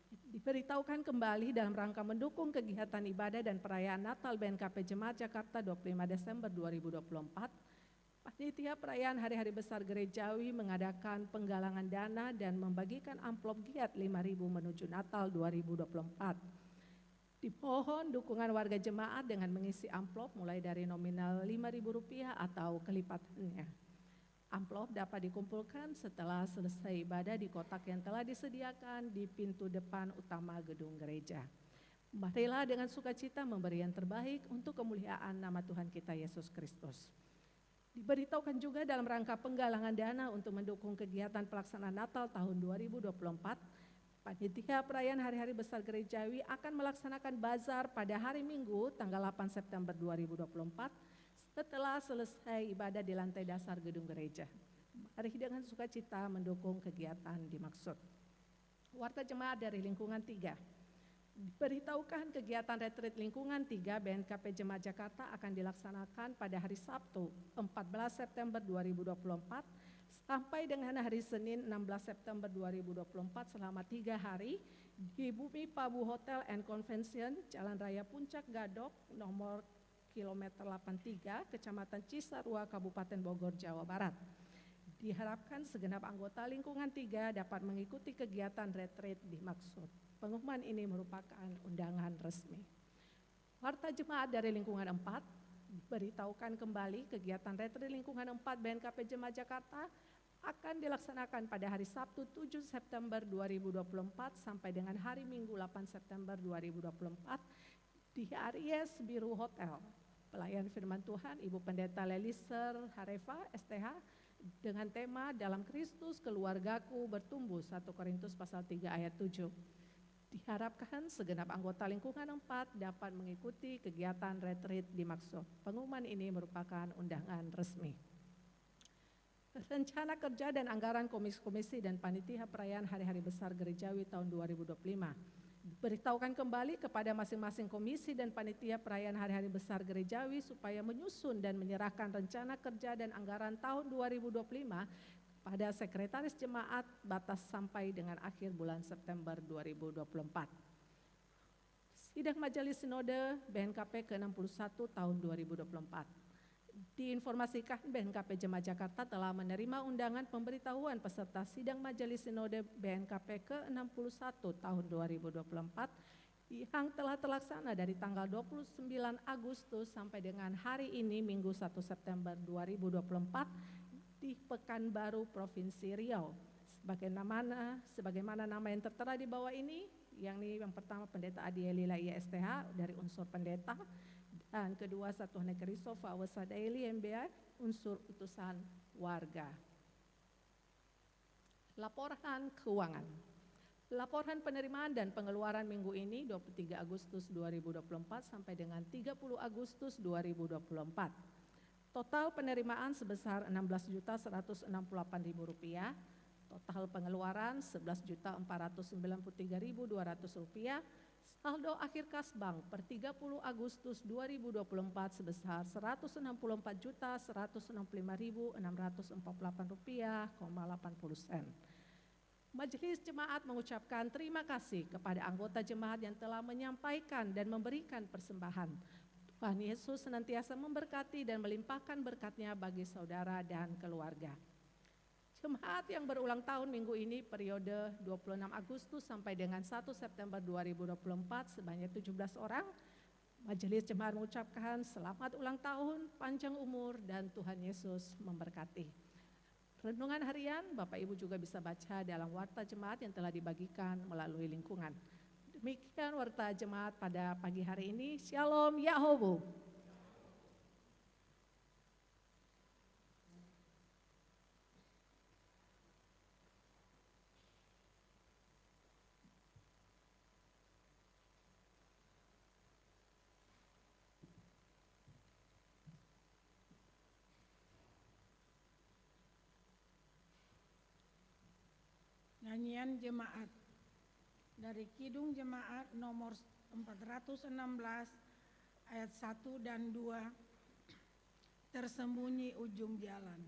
Diberitahukan kembali dalam rangka mendukung kegiatan ibadah dan perayaan Natal BNKP Jemaat Jakarta 25 Desember 2024, Panitia Perayaan Hari-Hari Besar Gerejawi mengadakan penggalangan dana dan membagikan amplop giat 5.000 menuju Natal 2024. Dimohon dukungan warga jemaat dengan mengisi amplop mulai dari nominal Rp5.000 atau kelipatannya. Amplop dapat dikumpulkan setelah selesai ibadah di kotak yang telah disediakan di pintu depan utama gedung gereja. Marilah dengan sukacita memberi yang terbaik untuk kemuliaan nama Tuhan kita Yesus Kristus. Diberitahukan juga dalam rangka penggalangan dana untuk mendukung kegiatan pelaksanaan Natal tahun 2024, Panitia Perayaan Hari-Hari Besar Gerejawi akan melaksanakan bazar pada hari Minggu tanggal 8 September 2024 setelah selesai ibadah di lantai dasar gedung gereja. Mari dengan sukacita mendukung kegiatan dimaksud. Warta Jemaat dari Lingkungan 3. Diberitahukan kegiatan retreat Lingkungan 3 BNKP Jemaat Jakarta akan dilaksanakan pada hari Sabtu 14 September 2024 sampai dengan hari Senin 16 September 2024 selama 3 hari di Bumi Pabu Hotel and Convention, Jalan Raya Puncak Gadok, nomor kilometer 83, Kecamatan Cisarua, Kabupaten Bogor, Jawa Barat. Diharapkan segenap anggota Lingkungan 3 dapat mengikuti kegiatan retreat dimaksud. Pengumuman ini merupakan undangan resmi. Warta Jemaat dari Lingkungan 4, diberitahukan kembali kegiatan retreat Lingkungan 4 BNKP Jemaat Jakarta akan dilaksanakan pada hari Sabtu 7 September 2024 sampai dengan hari Minggu 8 September 2024 di Aries Biru Hotel. Pelayan firman Tuhan Ibu Pendeta Leliser Harefa STH dengan tema Dalam Kristus Keluargaku Bertumbuh 1 Korintus pasal 3 ayat 7. Diharapkan segenap anggota Lingkungan 4 dapat mengikuti kegiatan retreat dimaksud. Pengumuman ini merupakan undangan resmi. Rencana kerja dan anggaran komisi-komisi dan panitia perayaan Hari-Hari Besar Gerejawi tahun 2025. Beritahukan kembali kepada masing-masing komisi dan panitia perayaan Hari-Hari Besar Gerejawi supaya menyusun dan menyerahkan rencana kerja dan anggaran tahun 2025 pada Sekretaris Jemaat batas sampai dengan akhir bulan September 2024. Sidang Majelis Sinode BNKP ke-61 tahun 2024. Diinformasikan BNKP Jemaat Jakarta telah menerima undangan pemberitahuan peserta sidang Majelis Sinode BNKP ke-61 tahun 2024 yang telah terlaksana dari tanggal 29 Agustus sampai dengan hari ini Minggu 1 September 2024 di Pekanbaru, Provinsi Riau. Sebagaimana nama yang tertera di bawah ini, yakni yang pertama Pendeta Adi Elila ISTH dari unsur pendeta, dan kedua Satuan Kristo Fawesa Daily MBA unsur utusan warga. Laporan keuangan. Laporan penerimaan dan pengeluaran minggu ini 23 Agustus 2024 sampai dengan 30 Agustus 2024. Total penerimaan sebesar Rp16.168.000, total pengeluaran Rp11.493.200, saldo akhir kas bank per 30 Agustus 2024 sebesar Rp164.165.648,80. Majelis Jemaat mengucapkan terima kasih kepada anggota jemaat yang telah menyampaikan dan memberikan persembahan. Tuhan Yesus senantiasa memberkati dan melimpahkan berkat-Nya bagi saudara dan keluarga. Jemaat yang berulang tahun minggu ini periode 26 Agustus sampai dengan 1 September 2024 sebanyak 17 orang. Majelis Jemaat mengucapkan selamat ulang tahun, panjang umur, dan Tuhan Yesus memberkati. Renungan harian Bapak Ibu juga bisa baca dalam warta jemaat yang telah dibagikan melalui lingkungan. Demikian warta jemaat pada pagi hari ini. Shalom Yahobo. Nyanyian jemaat dari Kidung Jemaat nomor 416 ayat 1 dan 2, tersembunyi ujung jalan.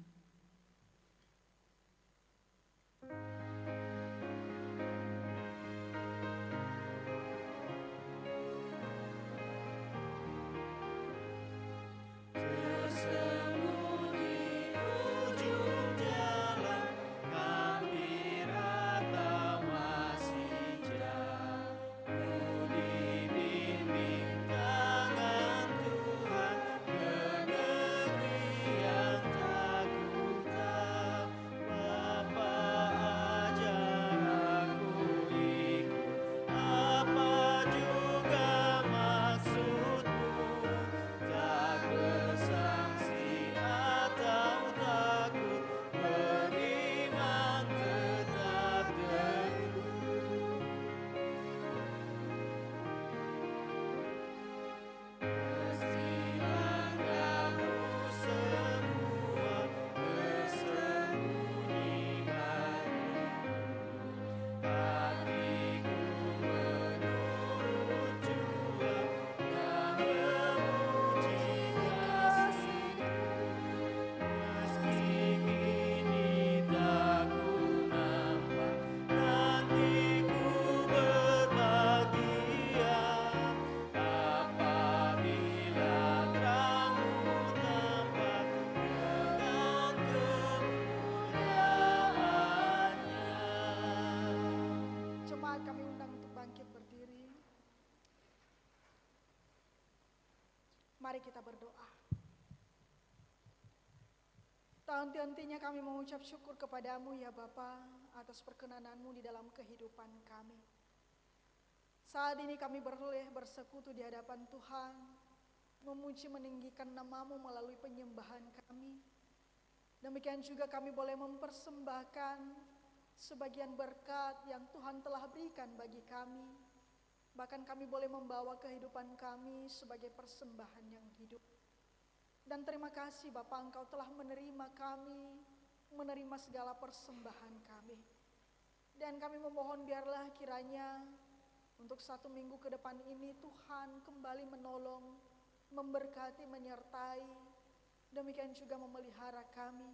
Mari kita berdoa. Tak henti-hentinya kami mengucap syukur kepadamu ya Bapa atas perkenananmu di dalam kehidupan kami. Saat ini kami boleh bersekutu di hadapan Tuhan, memuji meninggikan namamu melalui penyembahan kami. Demikian juga kami boleh mempersembahkan sebagian berkat yang Tuhan telah berikan bagi kami. Bahkan kami boleh membawa kehidupan kami sebagai persembahan yang hidup. Dan terima kasih Bapa, Engkau telah menerima kami, menerima segala persembahan kami. Dan kami memohon biarlah kiranya untuk 1 minggu ke depan ini Tuhan kembali menolong, memberkati, menyertai, demikian juga memelihara kami.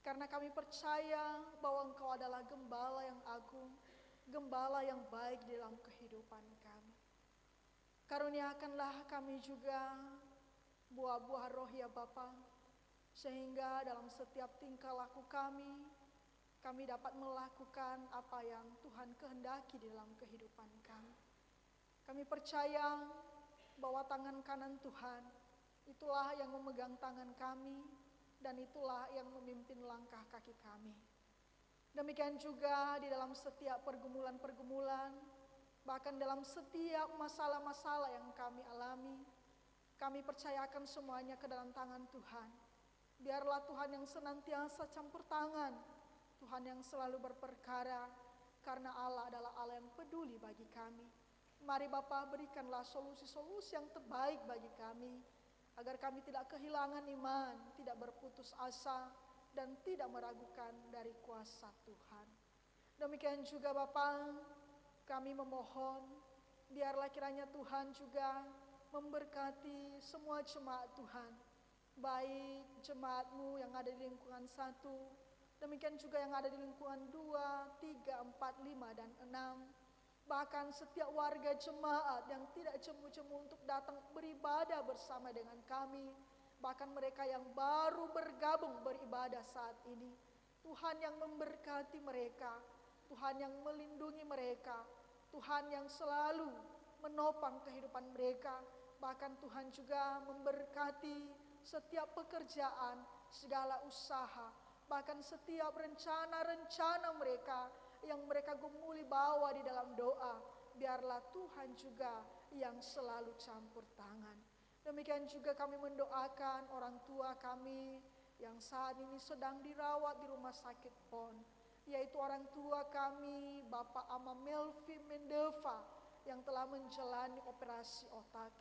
Karena kami percaya bahwa Engkau adalah Gembala yang agung, Gembala yang baik dalam kehidupan kami. Karuniakanlah kami juga buah-buah roh ya Bapa, sehingga dalam setiap tingkah laku kami dapat melakukan apa yang Tuhan kehendaki dalam kehidupan kami. Kami percaya bahwa tangan kanan Tuhan itulah yang memegang tangan kami dan itulah yang memimpin langkah kaki kami. Demikian juga di dalam setiap pergumulan-pergumulan, Bahkan dalam setiap masalah-masalah yang kami alami, kami percayakan semuanya ke dalam tangan Tuhan. Biarlah Tuhan yang senantiasa campur tangan, Tuhan yang selalu berperkara, karena Allah adalah Allah yang peduli bagi kami. Mari Bapa, berikanlah solusi-solusi yang terbaik bagi kami, agar kami tidak kehilangan iman, tidak berputus asa, dan tidak meragukan dari kuasa Tuhan. Demikian juga Bapa, kami memohon, biarlah kiranya Tuhan juga memberkati semua jemaat Tuhan, baik jemaat-Mu yang ada di lingkungan 1, demikian juga yang ada di lingkungan 2, 3, 4, 5, dan 6. Bahkan setiap warga jemaat yang tidak jemu-jemu untuk datang beribadah bersama dengan kami, bahkan mereka yang baru bergabung beribadah saat ini, Tuhan yang memberkati mereka, Tuhan yang melindungi mereka, Tuhan yang selalu menopang kehidupan mereka. Bahkan Tuhan juga memberkati setiap pekerjaan, segala usaha, bahkan setiap rencana-rencana mereka yang mereka gumuli bawa di dalam doa. Biarlah Tuhan juga yang selalu campur tangan. Demikian juga kami mendoakan orang tua kami yang saat ini sedang dirawat di rumah sakit PON, yaitu orang tua kami Bapak Ama Melvi Mendeva yang telah menjalani operasi otak.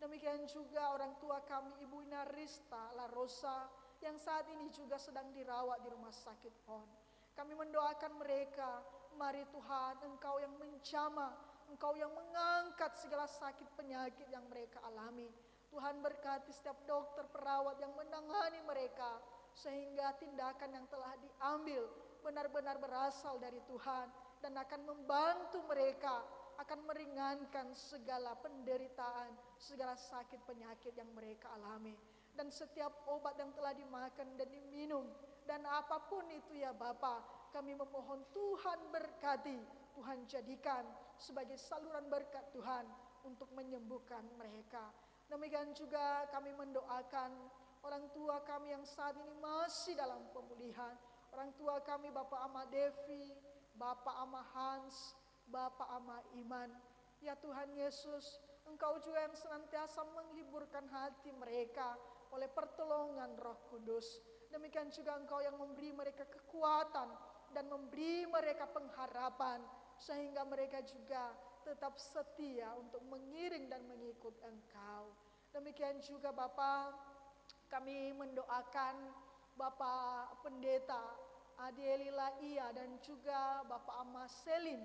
Demikian juga orang tua kami Ibu Ina Rista La Rosa yang saat ini juga sedang dirawat di rumah sakit PON. Kami mendoakan mereka, mari Tuhan, Engkau yang menjamah, Engkau yang mengangkat segala sakit penyakit yang mereka alami. Tuhan berkati setiap dokter perawat yang menangani mereka, sehingga tindakan yang telah diambil benar-benar berasal dari Tuhan dan akan membantu mereka, akan meringankan segala penderitaan, segala sakit penyakit yang mereka alami. Dan setiap obat yang telah dimakan dan diminum, dan apapun itu ya Bapa, kami memohon Tuhan berkati, Tuhan jadikan sebagai saluran berkat Tuhan untuk menyembuhkan mereka. Demikian juga kami mendoakan orang tua kami yang saat ini masih dalam pemulihan. Orang tua kami Bapak Ama Devi, Bapak Ama Hans, Bapak Ama Iman. Ya Tuhan Yesus, Engkau juga yang senantiasa menghiburkan hati mereka oleh pertolongan Roh Kudus. Demikian juga Engkau yang memberi mereka kekuatan dan memberi mereka pengharapan, sehingga mereka juga tetap setia untuk mengiring dan mengikut Engkau. Demikian juga Bapa, kami mendoakan Bapak Pendeta Adelila Ia dan juga Bapak Ama Selin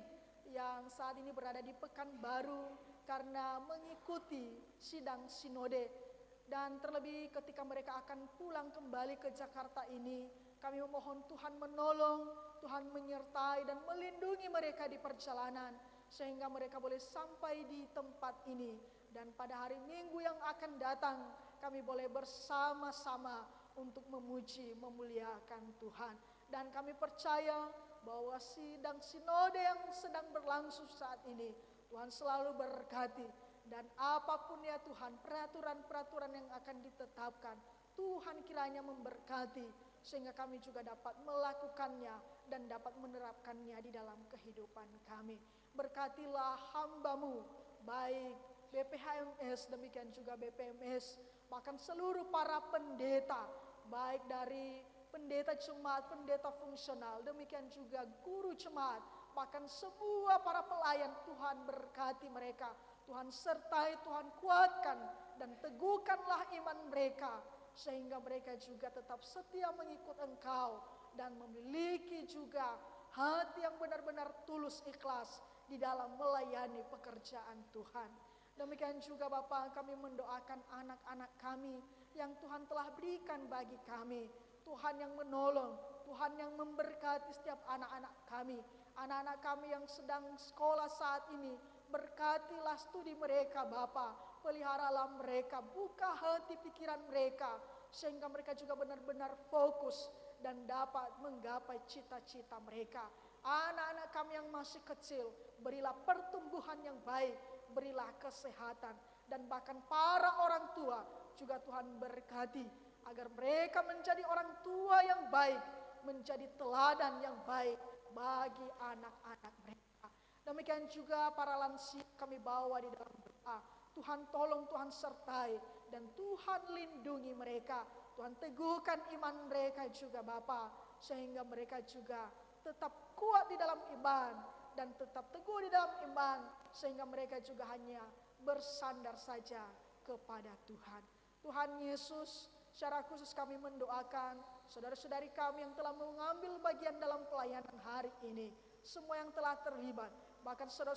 yang saat ini berada di Pekanbaru karena mengikuti sidang sinode. Dan terlebih ketika mereka akan pulang kembali ke Jakarta ini, kami memohon Tuhan menolong, Tuhan menyertai dan melindungi mereka di perjalanan, sehingga mereka boleh sampai di tempat ini. Dan pada hari Minggu yang akan datang, kami boleh bersama-sama untuk memuji, memuliakan Tuhan. Dan kami percaya bahwa sidang sinode yang sedang berlangsung saat ini, Tuhan selalu berkati. Dan apapun ya Tuhan, peraturan-peraturan yang akan ditetapkan, Tuhan kiranya memberkati, sehingga kami juga dapat melakukannya dan dapat menerapkannya di dalam kehidupan kami. Berkatilah hamba-Mu, baik BPHMS, demikian juga BPMS, bahkan seluruh para pendeta, baik dari pendeta jemaat, pendeta fungsional, demikian juga guru jemaat, bahkan semua para pelayan. Tuhan berkati mereka, Tuhan sertai, Tuhan kuatkan dan teguhkanlah iman mereka, sehingga mereka juga tetap setia mengikut Engkau dan memiliki juga hati yang benar-benar tulus ikhlas di dalam melayani pekerjaan Tuhan. Demikian juga Bapa, kami mendoakan anak-anak kami yang Tuhan telah berikan bagi kami. Tuhan yang menolong, Tuhan yang memberkati setiap anak-anak kami. Anak-anak kami yang sedang sekolah saat ini, berkatilah studi mereka Bapa, peliharalah mereka, buka hati pikiran mereka, sehingga mereka juga benar-benar fokus dan dapat menggapai cita-cita mereka. Anak-anak kami yang masih kecil, berilah pertumbuhan yang baik, berilah kesehatan, dan bahkan para orang tua juga Tuhan berkati, agar mereka menjadi orang tua yang baik, menjadi teladan yang baik bagi anak-anak mereka. Demikian juga para lansia kami bawa di dalam doa. Tuhan tolong, Tuhan sertai, dan Tuhan lindungi mereka. Tuhan teguhkan iman mereka juga Bapa, sehingga mereka juga tetap kuat di dalam iman dan tetap teguh di dalam iman, sehingga mereka juga hanya bersandar saja kepada Tuhan. Tuhan Yesus, secara khusus kami mendoakan saudara-saudari kami yang telah mengambil bagian dalam pelayanan hari ini, semua yang telah terlibat, bahkan saudara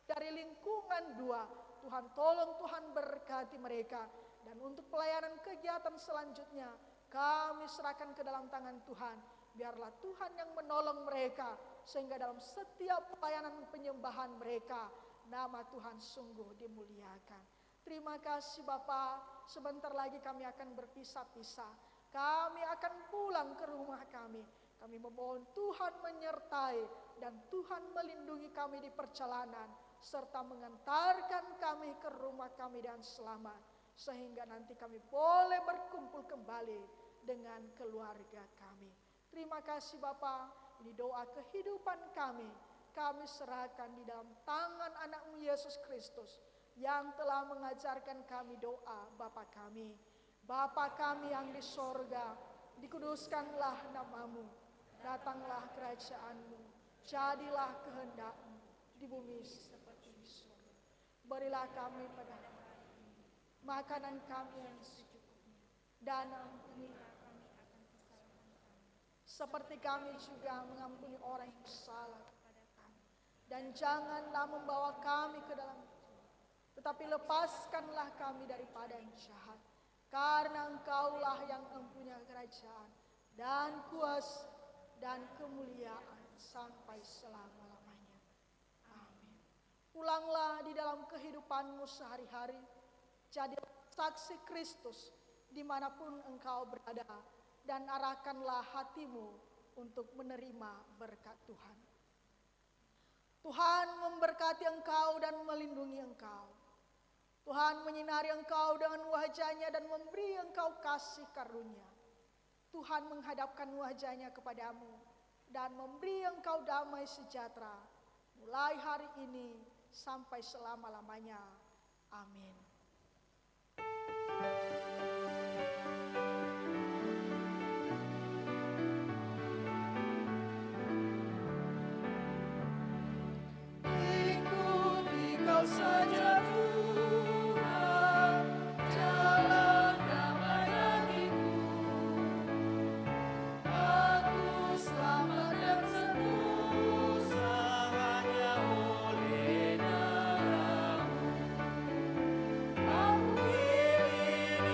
dari lingkungan 2, Tuhan tolong, Tuhan berkati mereka. Dan untuk pelayanan kegiatan selanjutnya, kami serahkan ke dalam tangan Tuhan. Biarlah Tuhan yang menolong mereka, sehingga dalam setiap pelayanan penyembahan mereka, nama Tuhan sungguh dimuliakan. Terima kasih Bapa. Sebentar lagi kami akan berpisah-pisah. Kami akan pulang ke rumah kami. Kami memohon Tuhan menyertai dan Tuhan melindungi kami di perjalanan, serta mengantarkan kami ke rumah kami dan selamat, sehingga nanti kami boleh berkumpul kembali dengan keluarga kami. Terima kasih Bapa. Ini doa kehidupan kami. Kami serahkan di dalam tangan anak-Mu Yesus Kristus, yang telah mengajarkan kami doa Bapa kami. Bapa kami yang di sorga, dikuduskanlah nama-Mu, datanglah kerajaan-Mu, jadilah kehendak-Mu di bumi seperti di surga. Berilah kami pada hari ini makanan kami yang secukupnya, dan ampunilah kami akan kesalahan kami, seperti kami juga mengampuni orang yang salah kepada kami. Dan janganlah membawa kami ke dalam tetapi lepaskanlah kami daripada yang jahat, karena Engkaulah yang mempunyai kerajaan dan kuasa dan kemuliaan sampai selama-lamanya. Amin. Pulanglah di dalam kehidupanmu sehari-hari, jadi saksi Kristus dimanapun engkau berada, dan arahkanlah hatimu untuk menerima berkat Tuhan. Tuhan memberkati engkau dan melindungi engkau. Tuhan menyinari engkau dengan wajah-Nya dan memberi engkau kasih karunia. Tuhan menghadapkan wajah-Nya kepadamu dan memberi engkau damai sejahtera, mulai hari ini sampai selama-lamanya. Amin. Ikuti Kau saja Tuhan, jalan damai bagiku. Aku selamat dan sentosa hanya oleh darah-Mu. Aku ingin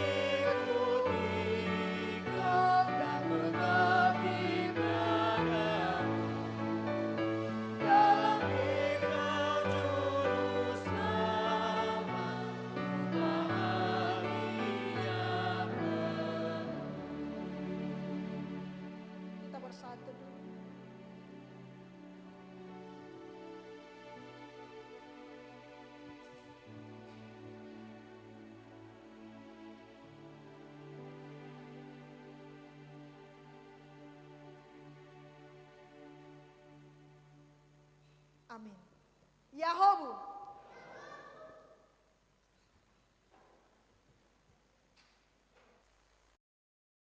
ikuti Kau dan mengabdi padamu. Dalam Engkau juru selamat, bahagia penuh. Kita bersatu dulu. Amin. Yahobu.